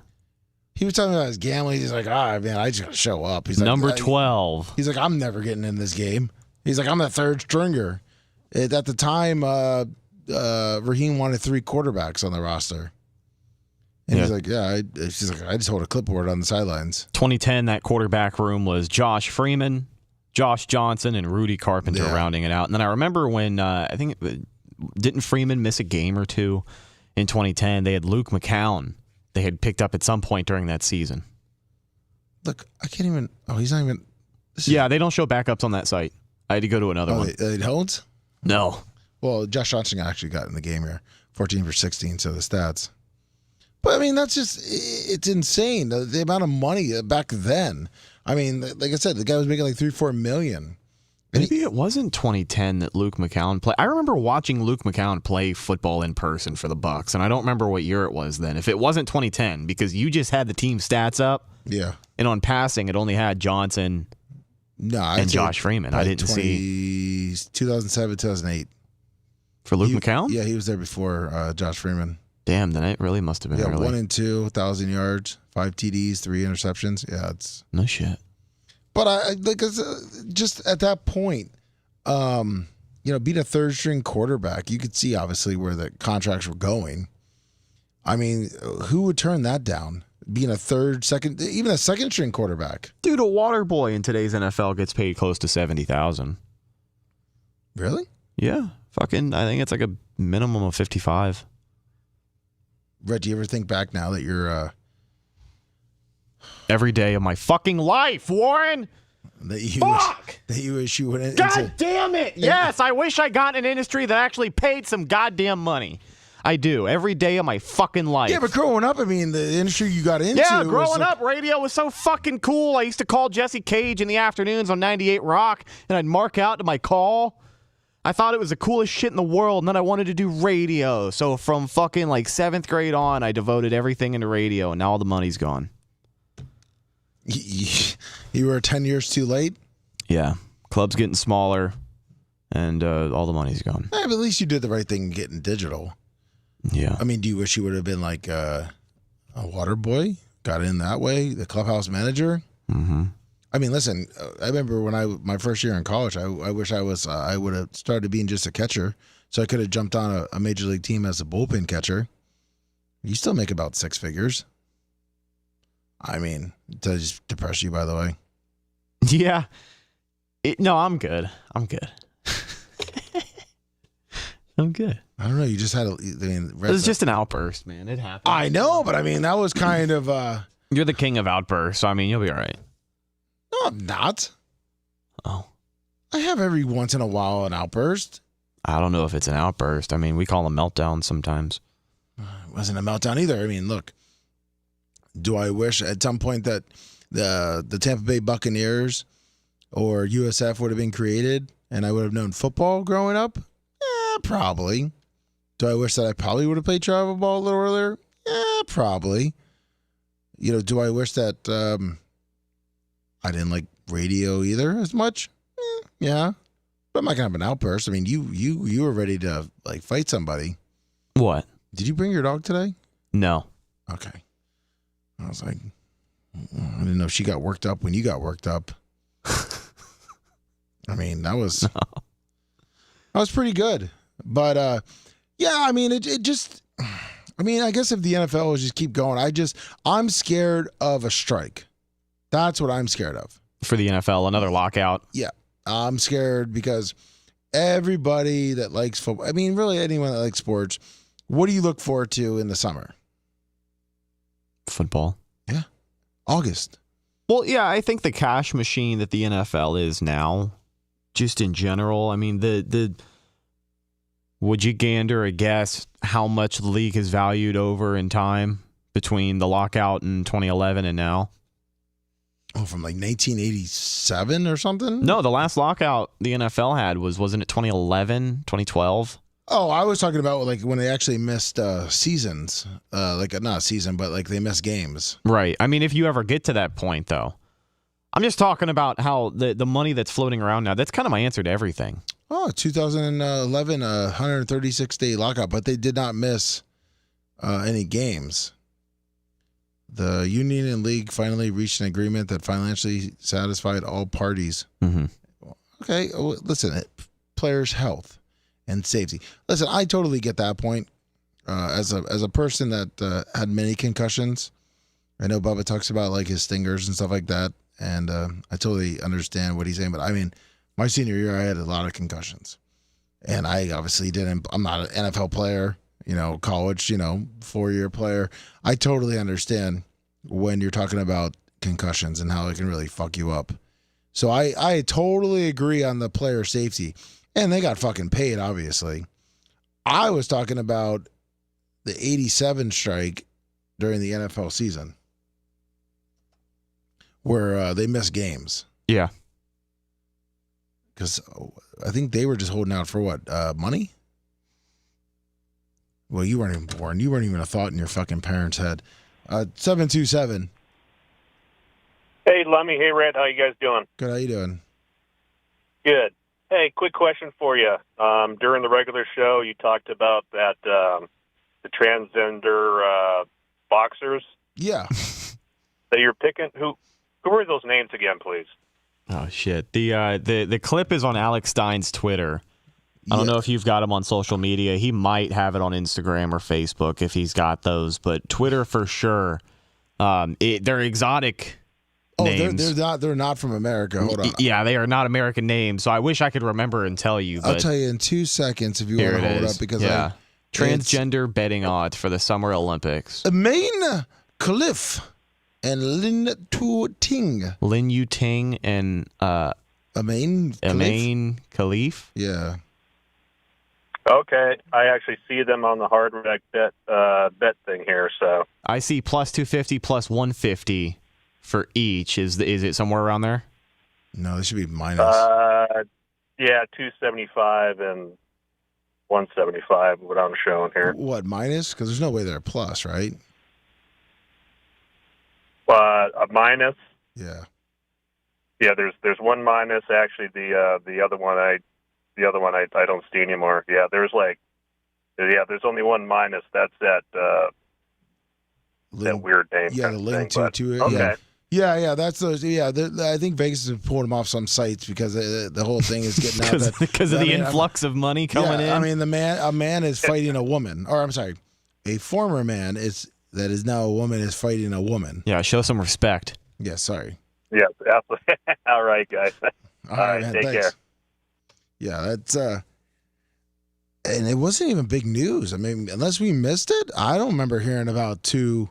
He was telling me about his gambling. He's like, man, I just got to show up. He's Number like, 12. He's like, I'm never getting in this game. He's like, I'm the third stringer. At the time, Raheem wanted 3 quarterbacks on the roster. And he's like, she's like, I just hold a clipboard on the sidelines. 2010, that quarterback room was Josh Freeman, Josh Johnson, and Rudy Carpenter rounding it out. And then I remember when, didn't Freeman miss a game or two in 2010? They had Luke McCown. They had picked up at some point during that season. Look, I can't even. Oh, he's not even. They don't show backups on that site. I had to go to another one. They don't? No. Well, Josh Johnson actually got in the game here. 14 for 16, so the stats. But, I mean, that's just, it's insane. The amount of money back then. I mean, like I said, the guy was making like $3-4 million. Maybe it wasn't 2010 that Luke McCown played. I remember watching Luke McCown play football in person for the Bucs, and I don't remember what year it was then. If it wasn't 2010, because you just had the team stats up. Yeah. And on passing, it only had Johnson and Josh Freeman. I didn't see 2007, 2008. For Luke McCown? Yeah, he was there before Josh Freeman. Damn, then it really must have been early. 1 and 2, 1,000 yards, 5 TDs, 3 interceptions. Yeah, it's no shit. But just at that point, being a third string quarterback, you could see obviously where the contracts were going. I mean, who would turn that down? Being a even a second string quarterback. Dude, a water boy in today's NFL gets paid close to $70,000. Really? Yeah. I think it's like a minimum of 55. Rhett, do you ever think back now that you're every day of my fucking life, Warren? That you wish you went God damn it! Yes, I wish I got in an industry that actually paid some goddamn money. I do. Every day of my fucking life. Yeah, but growing up, I mean, the industry you got into. Yeah, growing up, radio was so fucking cool. I used to call Jesse Cage in the afternoons on 98 Rock, and I'd mark out to my call. I thought it was the coolest shit in the world, and then I wanted to do radio. So from fucking 7th grade on, I devoted everything into radio, and now all the money's gone. You were 10 years too late? Yeah. Club's getting smaller, and all the money's gone. Yeah, but at least you did the right thing getting digital. Yeah. I mean, do you wish you would have been like a water boy? Got in that way? The clubhouse manager? Mm-hmm. I mean, listen, I remember when my first year in college, I wish I would have started being just a catcher, so I could have jumped on a major league team as a bullpen catcher. You still make about 6 figures. I mean, does it just depress you, by the way? Yeah. No, I'm good. I'm good. I don't know. You just had it was just an outburst, man. It happened. I know, but I mean, that was kind of... You're the king of outbursts, so I mean, you'll be all right. No, I'm not. Oh. I have every once in a while an outburst. I don't know if it's an outburst. I mean, we call them meltdowns sometimes. It wasn't a meltdown either. I mean, look, do I wish at some point that the Tampa Bay Buccaneers or USF would have been created and I would have known football growing up? Yeah, probably. Do I wish that I probably would have played travel ball a little earlier? Yeah, probably. Do I wish that I didn't like radio either as much? Yeah. But I'm not gonna have an outburst. I mean, you were ready to fight somebody. What? Did you bring your dog today? No. Okay. I was like, I didn't know she got worked up when you got worked up. I mean, that was pretty good. But yeah, I mean, it just. I mean, I guess if the NFL would just keep going, I'm scared of a strike. That's what I'm scared of. For the NFL, another lockout. Yeah, I'm scared because everybody that likes football, I mean, really anyone that likes sports, what do you look forward to in the summer? Football. Yeah. August. Well, yeah, I think the cash machine that the NFL is now, just in general, I mean, would you gander a guess how much the league has valued over in time between the lockout in 2011 and now? Oh, from like 1987 or something? No, the last lockout the NFL had wasn't it 2011, 2012? Oh, I was talking about like when they actually missed seasons, like not a season, but like they missed games. Right. I mean, if you ever get to that point, though, I'm just talking about how the money that's floating around now. That's kind of my answer to everything. Oh, 2011, 136-day lockout, but they did not miss any games. The union and league finally reached an agreement that financially satisfied all parties. Mm-hmm. Okay, listen, players' health and safety. Listen, I totally get that point. As a person that had many concussions, I know Bubba talks about like his stingers and stuff like that, and I totally understand what he's saying. But I mean, my senior year, I had a lot of concussions, and I obviously didn't. I'm not an NFL player, college, 4-year player. I totally understand when you're talking about concussions and how it can really fuck you up. So I totally agree on the player safety, and they got fucking paid, obviously. I was talking about the 87 strike during the NFL season where they missed games. Yeah. Because I think they were just holding out for what? Money? Well, you weren't even born. You weren't even a thought in your fucking parents' head. 727. Hey, Lummy. Hey, Rhett. How you guys doing? Good. How you doing? Good. Hey, quick question for you. During the regular show, you talked about that the transgender boxers. Yeah. That you're picking. Who are those names again, please? Oh shit. The clip is on Alex Stein's Twitter. I don't know if you've got him on social media. He might have it on Instagram or Facebook if he's got those, but Twitter for sure. They're exotic names. They're not from America. Hold on. Yeah, they are not American names. So I wish I could remember and tell you. But I'll tell you in 2 seconds if you want to hold up because transgender betting odds for the Summer Olympics. Maine Cliff and Lin Tu Ting. Lin Yu Ting and Amain Khalif. Yeah. Okay, I actually see them on the hard rec bet thing here. So I see plus 250, plus 150 for each. Is it somewhere around there? No, this should be minus. Yeah, 275 and 175. What I'm showing here. What, minus? Because there's no way they're a plus, right? A minus. Yeah. Yeah, there's one minus. Actually, the other one I don't see anymore. Yeah, there's only one minus. That's that weird name. Yeah, the Lin Tu. Okay. Yeah, that's those. Yeah, I think Vegas has pulled them off some sites because the whole thing is getting out because of the influx of money coming in. I mean, a man is fighting a woman, or I'm sorry, a former man that is now a woman is fighting a woman. Yeah, show some respect. Yeah, sorry. Yeah, absolutely. All right, guys. All right, man, take care. Yeah, that's and it wasn't even big news. I mean, unless we missed it, I don't remember hearing about two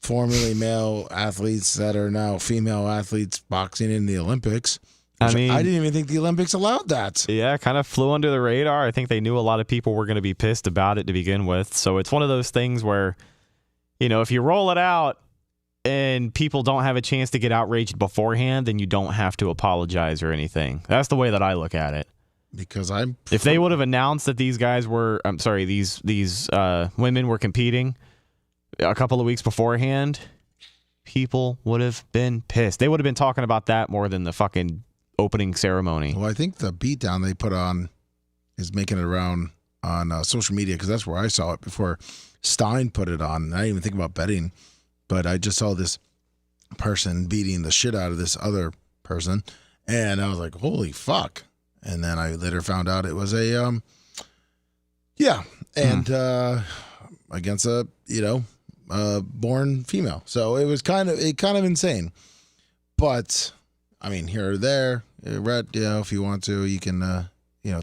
formerly male athletes that are now female athletes boxing in the Olympics. I mean, I didn't even think the Olympics allowed that. Yeah, kind of flew under the radar. I think they knew a lot of people were going to be pissed about it to begin with. So it's one of those things where, if you roll it out and people don't have a chance to get outraged beforehand, then you don't have to apologize or anything. That's the way that I look at it. Because if they would have announced that these women were competing a couple of weeks beforehand, people would have been pissed. They would have been talking about that more than the fucking opening ceremony. Well, I think the beatdown they put on is making it around on social media because that's where I saw it before. Stein put it on. I didn't even think about betting, but I just saw this person beating the shit out of this other person, and I was like, holy fuck. And then I later found out it was a against a born female. So it was kind of insane. But I mean, here or there, Rhett, if you want to, you can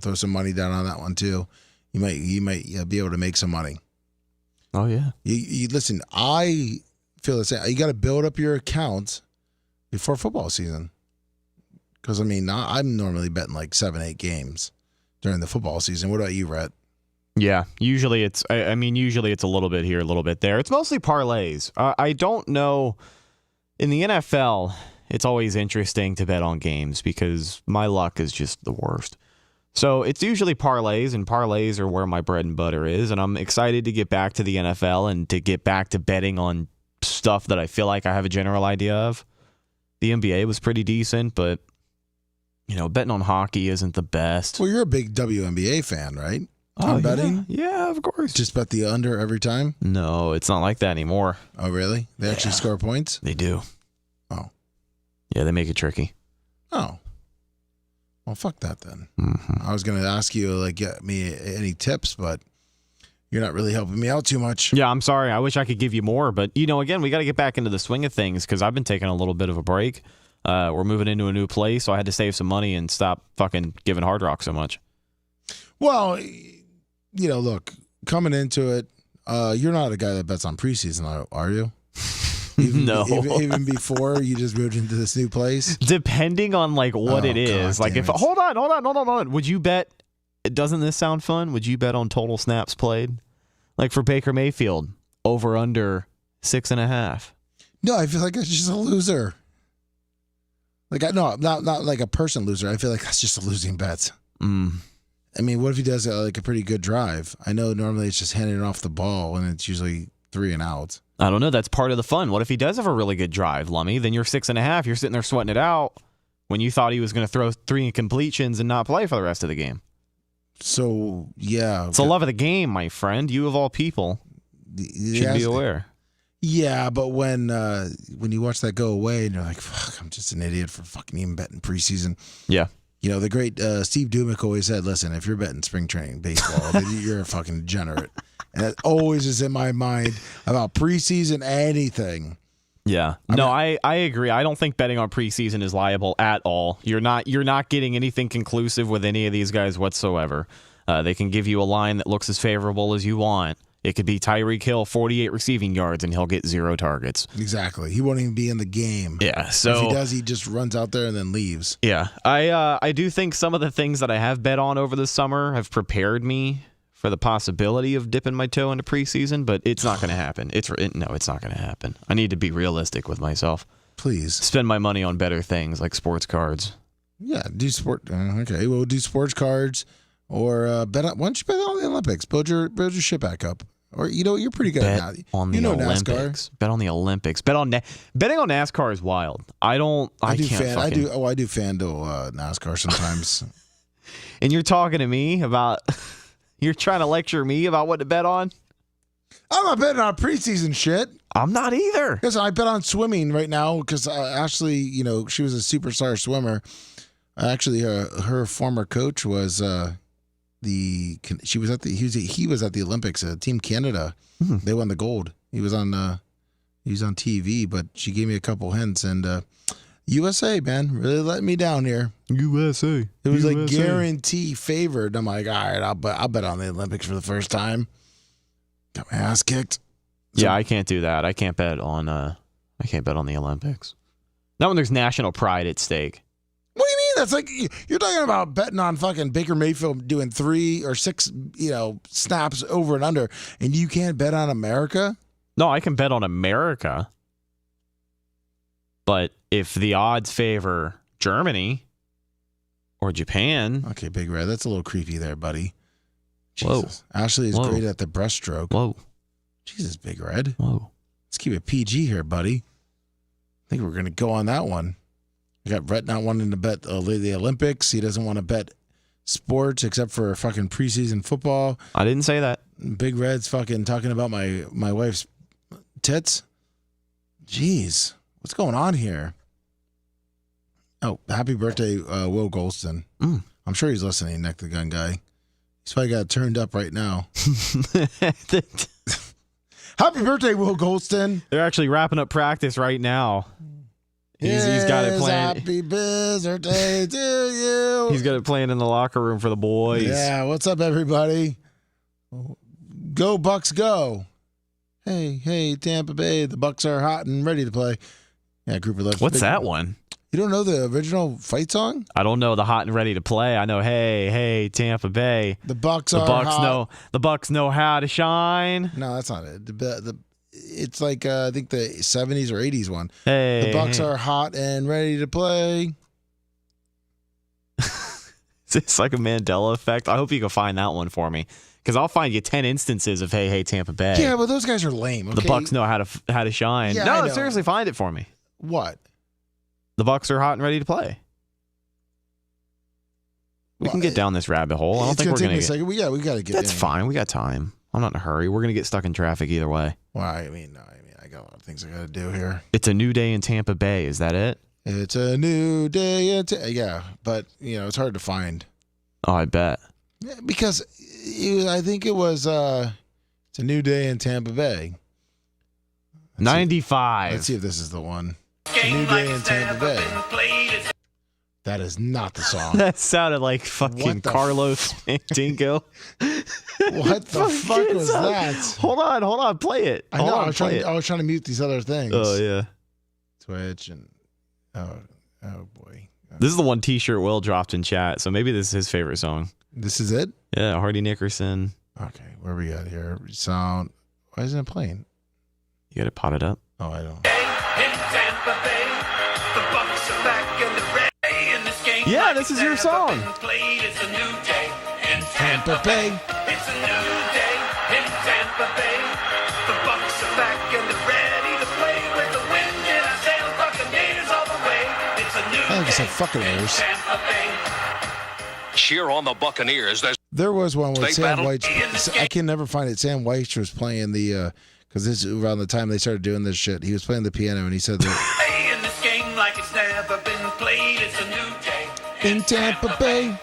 throw some money down on that one too. You might be able to make some money. Oh yeah. You listen. I feel the same. You got to build up your account before football season. Because I mean, I'm normally betting like 7-8 games during the football season. What about you, Rhett? Yeah, usually it's a little bit here, a little bit there. It's mostly parlays. I don't know. In the NFL, it's always interesting to bet on games because my luck is just the worst. So it's usually parlays, and parlays are where my bread and butter is. And I'm excited to get back to the NFL and to get back to betting on stuff that I feel like I have a general idea of. The NBA was pretty decent, but betting on hockey isn't the best. Well, you're a big WNBA fan, right? Betting? Yeah, of course. Just bet the under every time? No, it's not like that anymore. Oh, really? They actually score points? They do. Oh. Yeah, they make it tricky. Oh. Well, fuck that then. Mm-hmm. I was going to ask you, get me any tips, but you're not really helping me out too much. Yeah, I'm sorry. I wish I could give you more, but, again, we got to get back into the swing of things because I've been taking a little bit of a break. We're moving into a new place, so I had to save some money and stop fucking giving Hard Rock so much. Well, look, coming into it, you're not a guy that bets on preseason, are you? No. Even before you just moved into this new place? Depending on what it is. God, Hold on. Would you bet, doesn't this sound fun? Would you bet on total snaps played? Like for Baker Mayfield, over under 6.5. No, I feel like that's just a loser. Not like a person loser. I feel like that's just a losing bet. I mean, what if he does a pretty good drive? I know normally it's just handing off the ball, and it's usually 3 and out. I don't know. That's part of the fun. What if he does have a really good drive, Lummy? Then you're 6.5. You're sitting there sweating it out when you thought he was going to throw 3 incompletions and not play for the rest of the game. So, yeah. It's the love of the game, my friend. You of all people should be aware. Yeah, but when you watch that go away and you're like, fuck, I'm just an idiot for fucking even betting preseason. Yeah. The great Steve Dumick always said, listen, if you're betting spring training baseball, then you're a fucking degenerate. And that always is in my mind about preseason anything. Yeah. I agree. I don't think betting on preseason is liable at all. You're not getting anything conclusive with any of these guys whatsoever. They can give you a line that looks as favorable as you want. It could be Tyreek Hill, 48 receiving yards, and he'll get 0 targets. Exactly. He won't even be in the game. Yeah. So if he does, he just runs out there and then leaves. Yeah. I do think some of the things that I have bet on over the summer have prepared me for the possibility of dipping my toe into preseason, but it's not going to happen. It's not going to happen. I need to be realistic with myself. Please. Spend my money on better things like sports cards. Yeah, do sport. Okay, we'll do sports cards or bet on. Why don't you bet on the Olympics? Build your shit back up. Or you're pretty good at that. On the Olympics. NASCAR. Bet on the Olympics. Betting on NASCAR is wild. I do FanDuel NASCAR sometimes. And you're talking to me about. You're trying to lecture me about what to bet on? I'm not betting on preseason shit. I'm not either. Because I bet on swimming right now because Ashley, she was a superstar swimmer. Actually, her former coach was he was at the Olympics. Team Canada, They won the gold. He was on TV, but she gave me a couple hints and. USA, man, really let me down here. USA. It was like guarantee favored. I'm like, all right, I'll bet on the Olympics for the first time. Got my ass kicked. Yeah, I can't do that. I can't bet on the Olympics. Not when there's national pride at stake. What do you mean? That's like you're talking about betting on fucking Baker Mayfield doing 3 or 6, snaps over and under, and you can't bet on America? No, I can bet on America. But if the odds favor Germany or Japan... Okay, Big Red, that's a little creepy there, buddy. Jesus. Whoa. Ashley is great at the breaststroke. Whoa. Jesus, Big Red. Whoa. Let's keep it PG here, buddy. I think we're going to go on that one. We got Rhett not wanting to bet the Olympics. He doesn't want to bet sports except for fucking preseason football. I didn't say that. Big Red's fucking talking about my wife's tits. Jeez, what's going on here? Oh, happy birthday, Will Golston. I'm sure he's listening, Nick the Gun Guy. He's probably got it turned up right now. Happy birthday, Will Golston. They're actually wrapping up practice right now. He's got it planned. Happy birthday to you. He's got it planned in the locker room for the boys. Yeah, what's up, everybody? Go Bucks, go! Hey, Tampa Bay, the Bucks are hot and ready to play. Yeah, Grouper left. What's that one? You don't know the original fight song? I don't know the hot and ready to play. I know, hey, Tampa Bay. The Bucks are hot. The Bucks know how to shine. No, that's not it. It's like I think the 70s or 80s one. Hey, the Bucks are hot and ready to play. It's like a Mandela effect. I hope you can find that one for me, because I'll find you 10 instances of hey Tampa Bay. Yeah, but those guys are lame. Okay? The Bucks know how to shine. Yeah, no, seriously, find it for me. What? The Bucks are hot and ready to play. We can get down this rabbit hole. I don't think we're going to get... We got to get That's fine. We got time. I'm not in a hurry. We're going to get stuck in traffic either way. Well, I mean, I got a lot of things I got to do here. It's a new day in Tampa Bay. Is that it? It's a new day. Yeah, but, it's hard to find. Oh, I bet. Yeah, because I think it was it's a new day in Tampa Bay. 95. Let's see if this is the one. It's a new day in Tampa Bay. That is not the song. That sounded like fucking Carlos Dingo. What the fuck was that? Hold on, play it. I know. I was trying to mute these other things. Oh yeah. Twitch and oh boy. This is the one T-shirt Will dropped in chat, so maybe this is his favorite song. This is it? Yeah, Hardy Nickerson. Okay, where we at here? Sound. Why isn't it playing? You got it potted up? Oh, I don't. Yeah, this is your song. It's a new day in Tampa Bay. It's a new day in Tampa Bay. The Bucks are back and they're ready to play with the wind in our sails, Buccaneers all the way. It's a new day fucking in Tampa Bay. Cheer on the Buccaneers. There was one where Sam White. I can never find it. Sam White was playing the because this is around the time they started doing this shit. He was playing the piano and he said that. In this game like it's never been played. It's a new day. In Tampa Bay.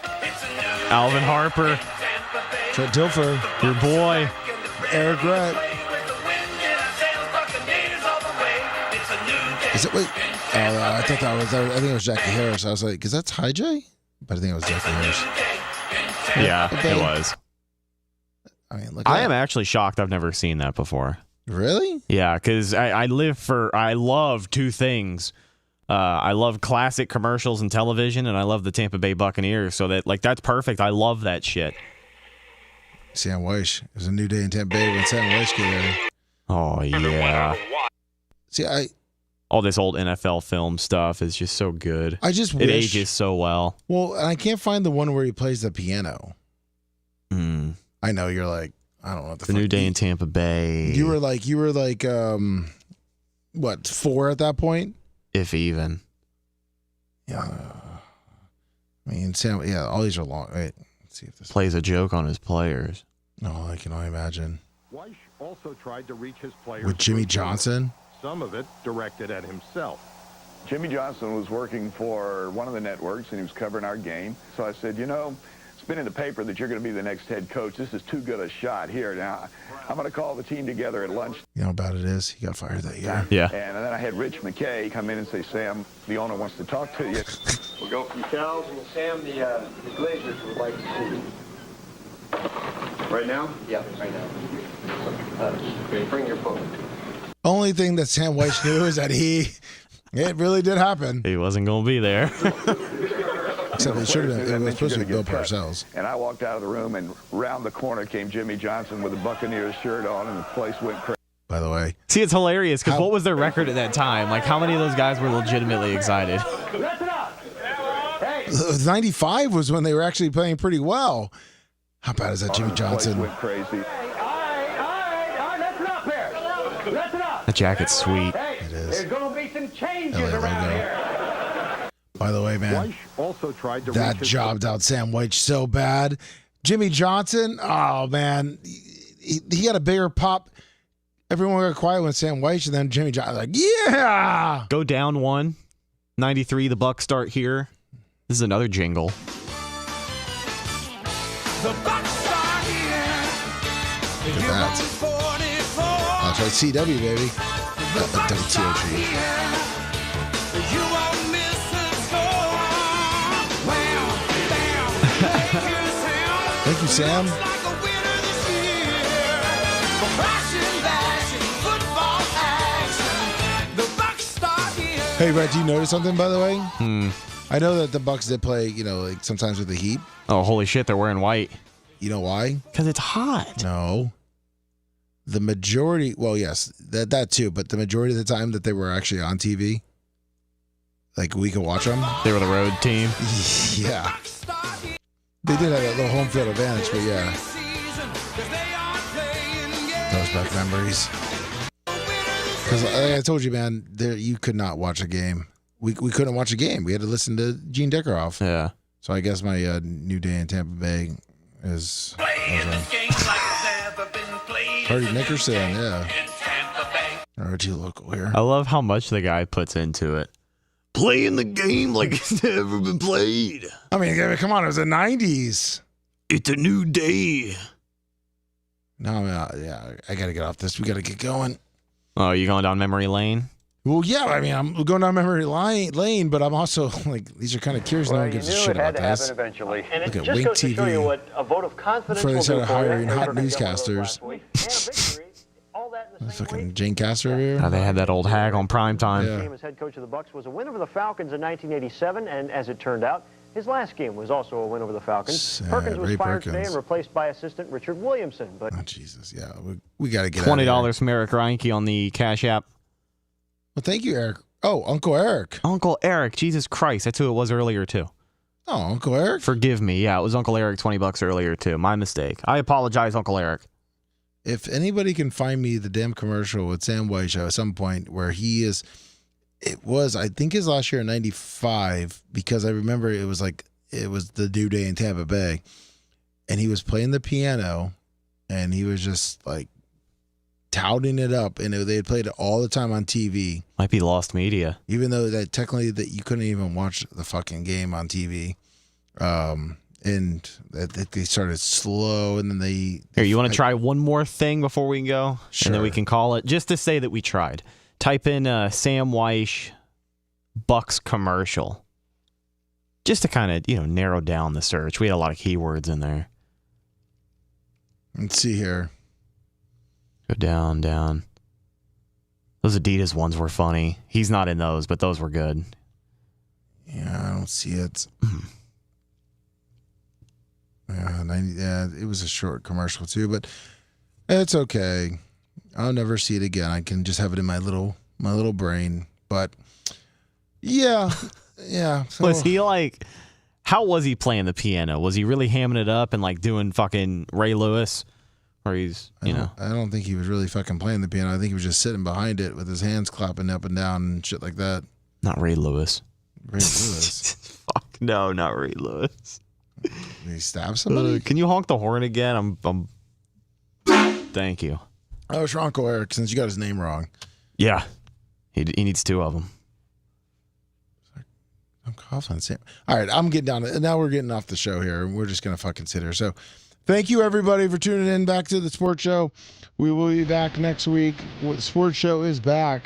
Alvin Harper. Trent Dilfer. Your boy. Eric Rhett. Is it, wait. I thought I think it was Jackie Harris. I was like, because that's High J? But I think it was Jackie Harris. Yeah, it was. I mean, I am actually shocked I've never seen that before. Really? Yeah, because I love two things. I love classic commercials and television, and I love the Tampa Bay Buccaneers. So that's perfect. I love that shit. Sam Weish. It was a new day in Tampa Bay when Sam Weish came in. Oh yeah. See, all this old NFL film stuff is just so good. I just wish it ages so well. Well, and I can't find the one where he plays the piano. I know you're like, I don't know what the new day in Tampa Bay. You were like, what, 4 at that point? If even. Yeah. I mean, Sam. Yeah, all these are long. Wait, let's see if this plays a joke on his players. No, I can only imagine. Weish also tried to reach his players with Jimmy Johnson. Some of it directed at himself. Jimmy Johnson was working for one of the networks, and he was covering our game. So I said, it's been in the paper that you're going to be the next head coach. This is too good a shot here. Now, I'm going to call the team together at lunch. You know how bad it is? He got fired that year. Yeah. And then I had Rich McKay come in and say, Sam, the owner wants to talk to you. We'll go from Charles and Sam, the Glazers would like to see you. Right now? Yeah, right now. Bring your book. Only thing that Sam Weish knew is that it really did happen. He wasn't going to be there. Except it should have been. It was supposed to be Bill Parcells. And I walked out of the room, and round the corner came Jimmy Johnson with a Buccaneers shirt on, and the place went crazy. By the way. See, it's hilarious, because what was their record at that time? Like, how many of those guys were legitimately excited? 95 was when they were actually playing pretty well. How bad is that, Jimmy Johnson? Went crazy. All right, that's enough here. That's enough. The jacket's sweet. It is. There's going to be some changes around here. By the way, man, Weish also tried to that jobbed out Sam White so bad. Jimmy Johnson, oh man, he had a bigger pop. Everyone got quiet when Sam Weiss, and then Jimmy Johnson was like, yeah. Go down 1. 93, the Bucks start here. This is another jingle. The Bucks start here. Look at that. That's right, CW, baby. WTOG. You won't miss a score. Well, Thank you, Sam. like a winner this year. For passion, passion, football action. The Bucks start here. Hey, Brett, do you notice something, by the way? I know that the Bucks did play, like sometimes with the Heat. Oh, holy shit, they're wearing white. You know why? Because it's hot. No. The majority, well, yes, that too, but the majority of the time that they were actually on TV, like we could watch them. They were the road team. Yeah. They did have that little home field advantage, but yeah. Those back memories. Because like I told you, man, you could not watch a game. We couldn't watch a game. We had to listen to Gene Deckerhoff. Yeah. So I guess my new day in Tampa Bay is Hardy Nickerson, yeah. RG local here. I love how much the guy puts into it. Playing the game like it's never been played. I mean, come on, it was the 90s. It's a new day. No, yeah, I got to get off this. We got to get going. Oh, you going down memory lane? Well, yeah, I mean, I'm going down memory lane, but I'm also like, these are kind of curious. No one gives a shit about this. Eventually. And look at Wink TV. What a vote of confidence Before they started will do for you. hiring hot Paper newscasters. and a victory, all that in the same Fucking week. Jane Castor over here. Oh, they had that old hag on prime time. Yeah. Game as head coach of the Bucks was a win over the Falcons in 1987, and as it turned out, his last game was also a win over the Falcons. Perkins was Ray fired today Perkins. and replaced by assistant Richard Williamson. But Oh, Jesus, yeah. We got to get out of here. $20 from Eric Reinke on the Cash App. Well, thank you, Eric. Oh, Uncle Eric. Uncle Eric, Jesus Christ, that's who it was earlier too. Oh, Uncle Eric. Forgive me. Yeah, it was Uncle Eric, $20 earlier too. My mistake. I apologize, Uncle Eric. If anybody can find me the damn commercial with Sam Weiss at some point where he is, I think his last year in 95, because I remember it was the due day in Tampa Bay, and he was playing the piano, and he was just like touting it up, and they had played it all the time on TV. Might be lost media. Even though that technically that you couldn't even watch the fucking game on TV. And they started slow, and then they Here, you want to try one more thing before we go? Sure. And then we can call it, just to say that we tried. Type in Sam Weiss Bucks commercial. Just to kind of, narrow down the search. We had a lot of keywords in there. Let's see here. Go down, down. Those Adidas ones were funny. He's not in those, but those were good. Yeah, I don't see it. Yeah, it was a short commercial too, but it's okay. I'll never see it again. I can just have it in my little brain. But yeah. So, Was he like, how was he playing the piano? Was he really hamming it up and like doing fucking Ray Lewis? Or he's, I don't think he was really fucking playing the piano. I think he was just sitting behind it with his hands clapping up and down and shit like that. Not Ray Lewis. Ray Lewis. Fuck, no, not Ray Lewis. Did he stab somebody? Can you honk the horn again? I'm. Thank you. Oh, it's Uncle Eric, since you got his name wrong. Yeah. He needs two of them. I'm coughing. All right, I'm getting down to now. We're getting off the show here, and we're just gonna fucking sit here. So, thank you everybody for tuning in back to the Sports Show. We will be back next week. The Sports Show is back.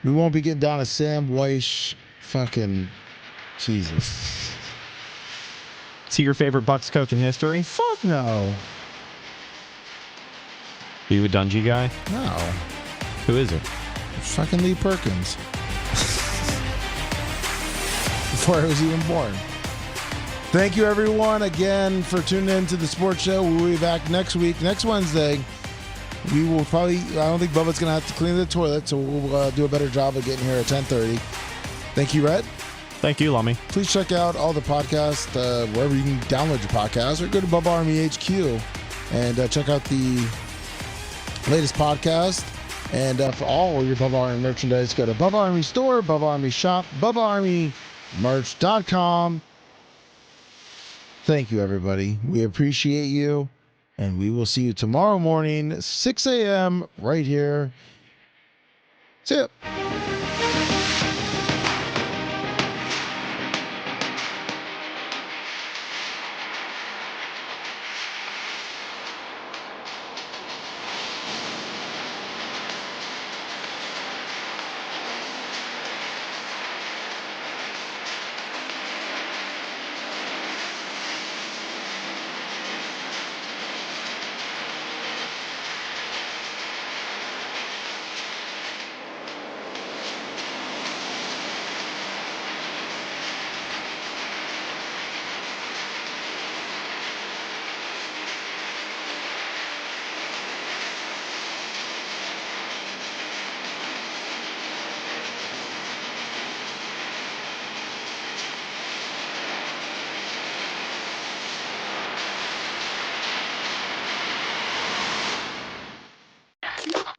We won't be getting down to Sam Weiss. Fucking Jesus. Is he your favorite Bucks coach in history? Fuck no. Are you a Dungy guy? No. Who is it? Fucking Lee Perkins. Before I was even born. Thank you, everyone, again for tuning in to the Sports Show. We'll be back next week, next Wednesday. We will probably, I don't think Bubba's going to have to clean the toilet, so we'll do a better job of getting here at 10:30. Thank you, Rhett. Thank you, Lummy. Please check out all the podcasts, wherever you can download your podcasts, or go to Bubba Army HQ and check out the latest podcast. And for all your Bubba Army merchandise, go to Bubba Army Store, Bubba Army Shop, BubbaArmyMerch.com. Thank you, everybody. We appreciate you. And we will see you tomorrow morning, 6 a.m. right here. See ya.